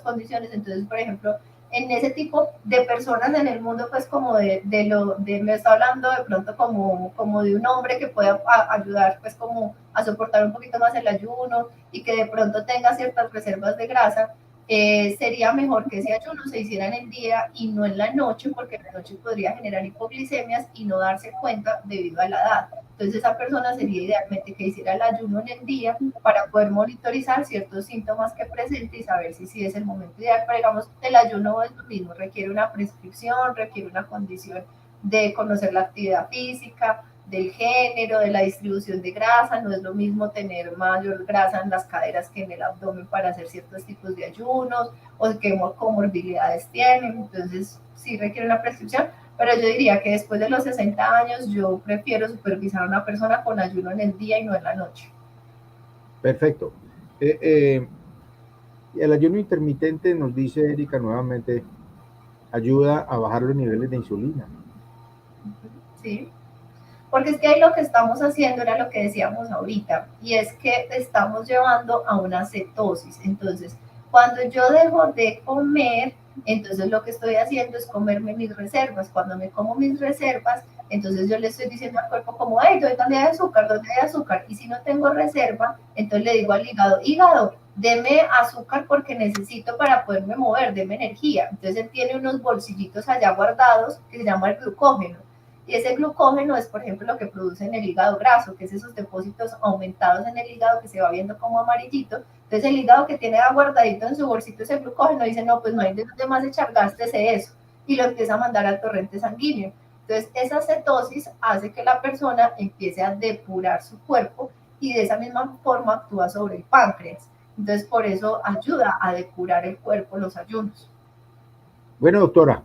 condiciones. Entonces, por ejemplo, en ese tipo de personas en el mundo, pues como me está hablando de pronto como de un hombre que pueda ayudar pues como a soportar un poquito más el ayuno y que de pronto tenga ciertas reservas de grasa, sería mejor que ese ayuno se hiciera en el día y no en la noche, porque en la noche podría generar hipoglicemias y no darse cuenta debido a la edad. Entonces esa persona sería idealmente que hiciera el ayuno en el día para poder monitorizar ciertos síntomas que presente y saber si es el momento ideal. Pero digamos, el ayuno es lo mismo, requiere una prescripción, requiere una condición de conocer la actividad física, del género, de la distribución de grasa. No es lo mismo tener mayor grasa en las caderas que en el abdomen para hacer ciertos tipos de ayunos o qué comorbilidades tienen. Entonces sí requiere una prescripción, pero yo diría que después de los 60 años yo prefiero supervisar a una persona con ayuno en el día y no en la noche. Perfecto. El ayuno intermitente, nos dice Erika nuevamente, ayuda a bajar los niveles de insulina. Sí, porque es que ahí lo que estamos haciendo era lo que decíamos ahorita, y es que estamos llevando a una cetosis. Entonces, cuando yo dejo de comer, entonces lo que estoy haciendo es comerme mis reservas. Cuando me como mis reservas, entonces yo le estoy diciendo al cuerpo como, hey, ¿dónde hay azúcar? ¿Dónde hay azúcar? Y si no tengo reserva, entonces le digo al hígado, deme azúcar porque necesito para poderme mover, deme energía. Entonces él tiene unos bolsillitos allá guardados que se llama el glucógeno. Y ese glucógeno es, por ejemplo, lo que produce en el hígado graso, que es esos depósitos aumentados en el hígado que se va viendo como amarillito. Entonces el hígado que tiene guardadito en su bolsito ese glucógeno dice, no, pues no hay de dónde más echar, gástese eso. Y lo empieza a mandar al torrente sanguíneo. Entonces esa cetosis hace que la persona empiece a depurar su cuerpo y de esa misma forma actúa sobre el páncreas. Entonces por eso ayuda a depurar el cuerpo los ayunos. Bueno, doctora,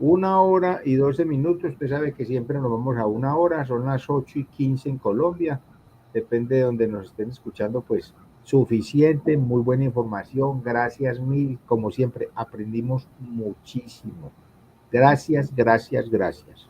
1 hora y 12 minutos. Usted sabe que siempre nos vamos a 1 hora, son las 8:15 en Colombia. Depende de donde nos estén escuchando, pues suficiente, muy buena información. Gracias mil, como siempre, aprendimos muchísimo. Gracias, gracias, gracias.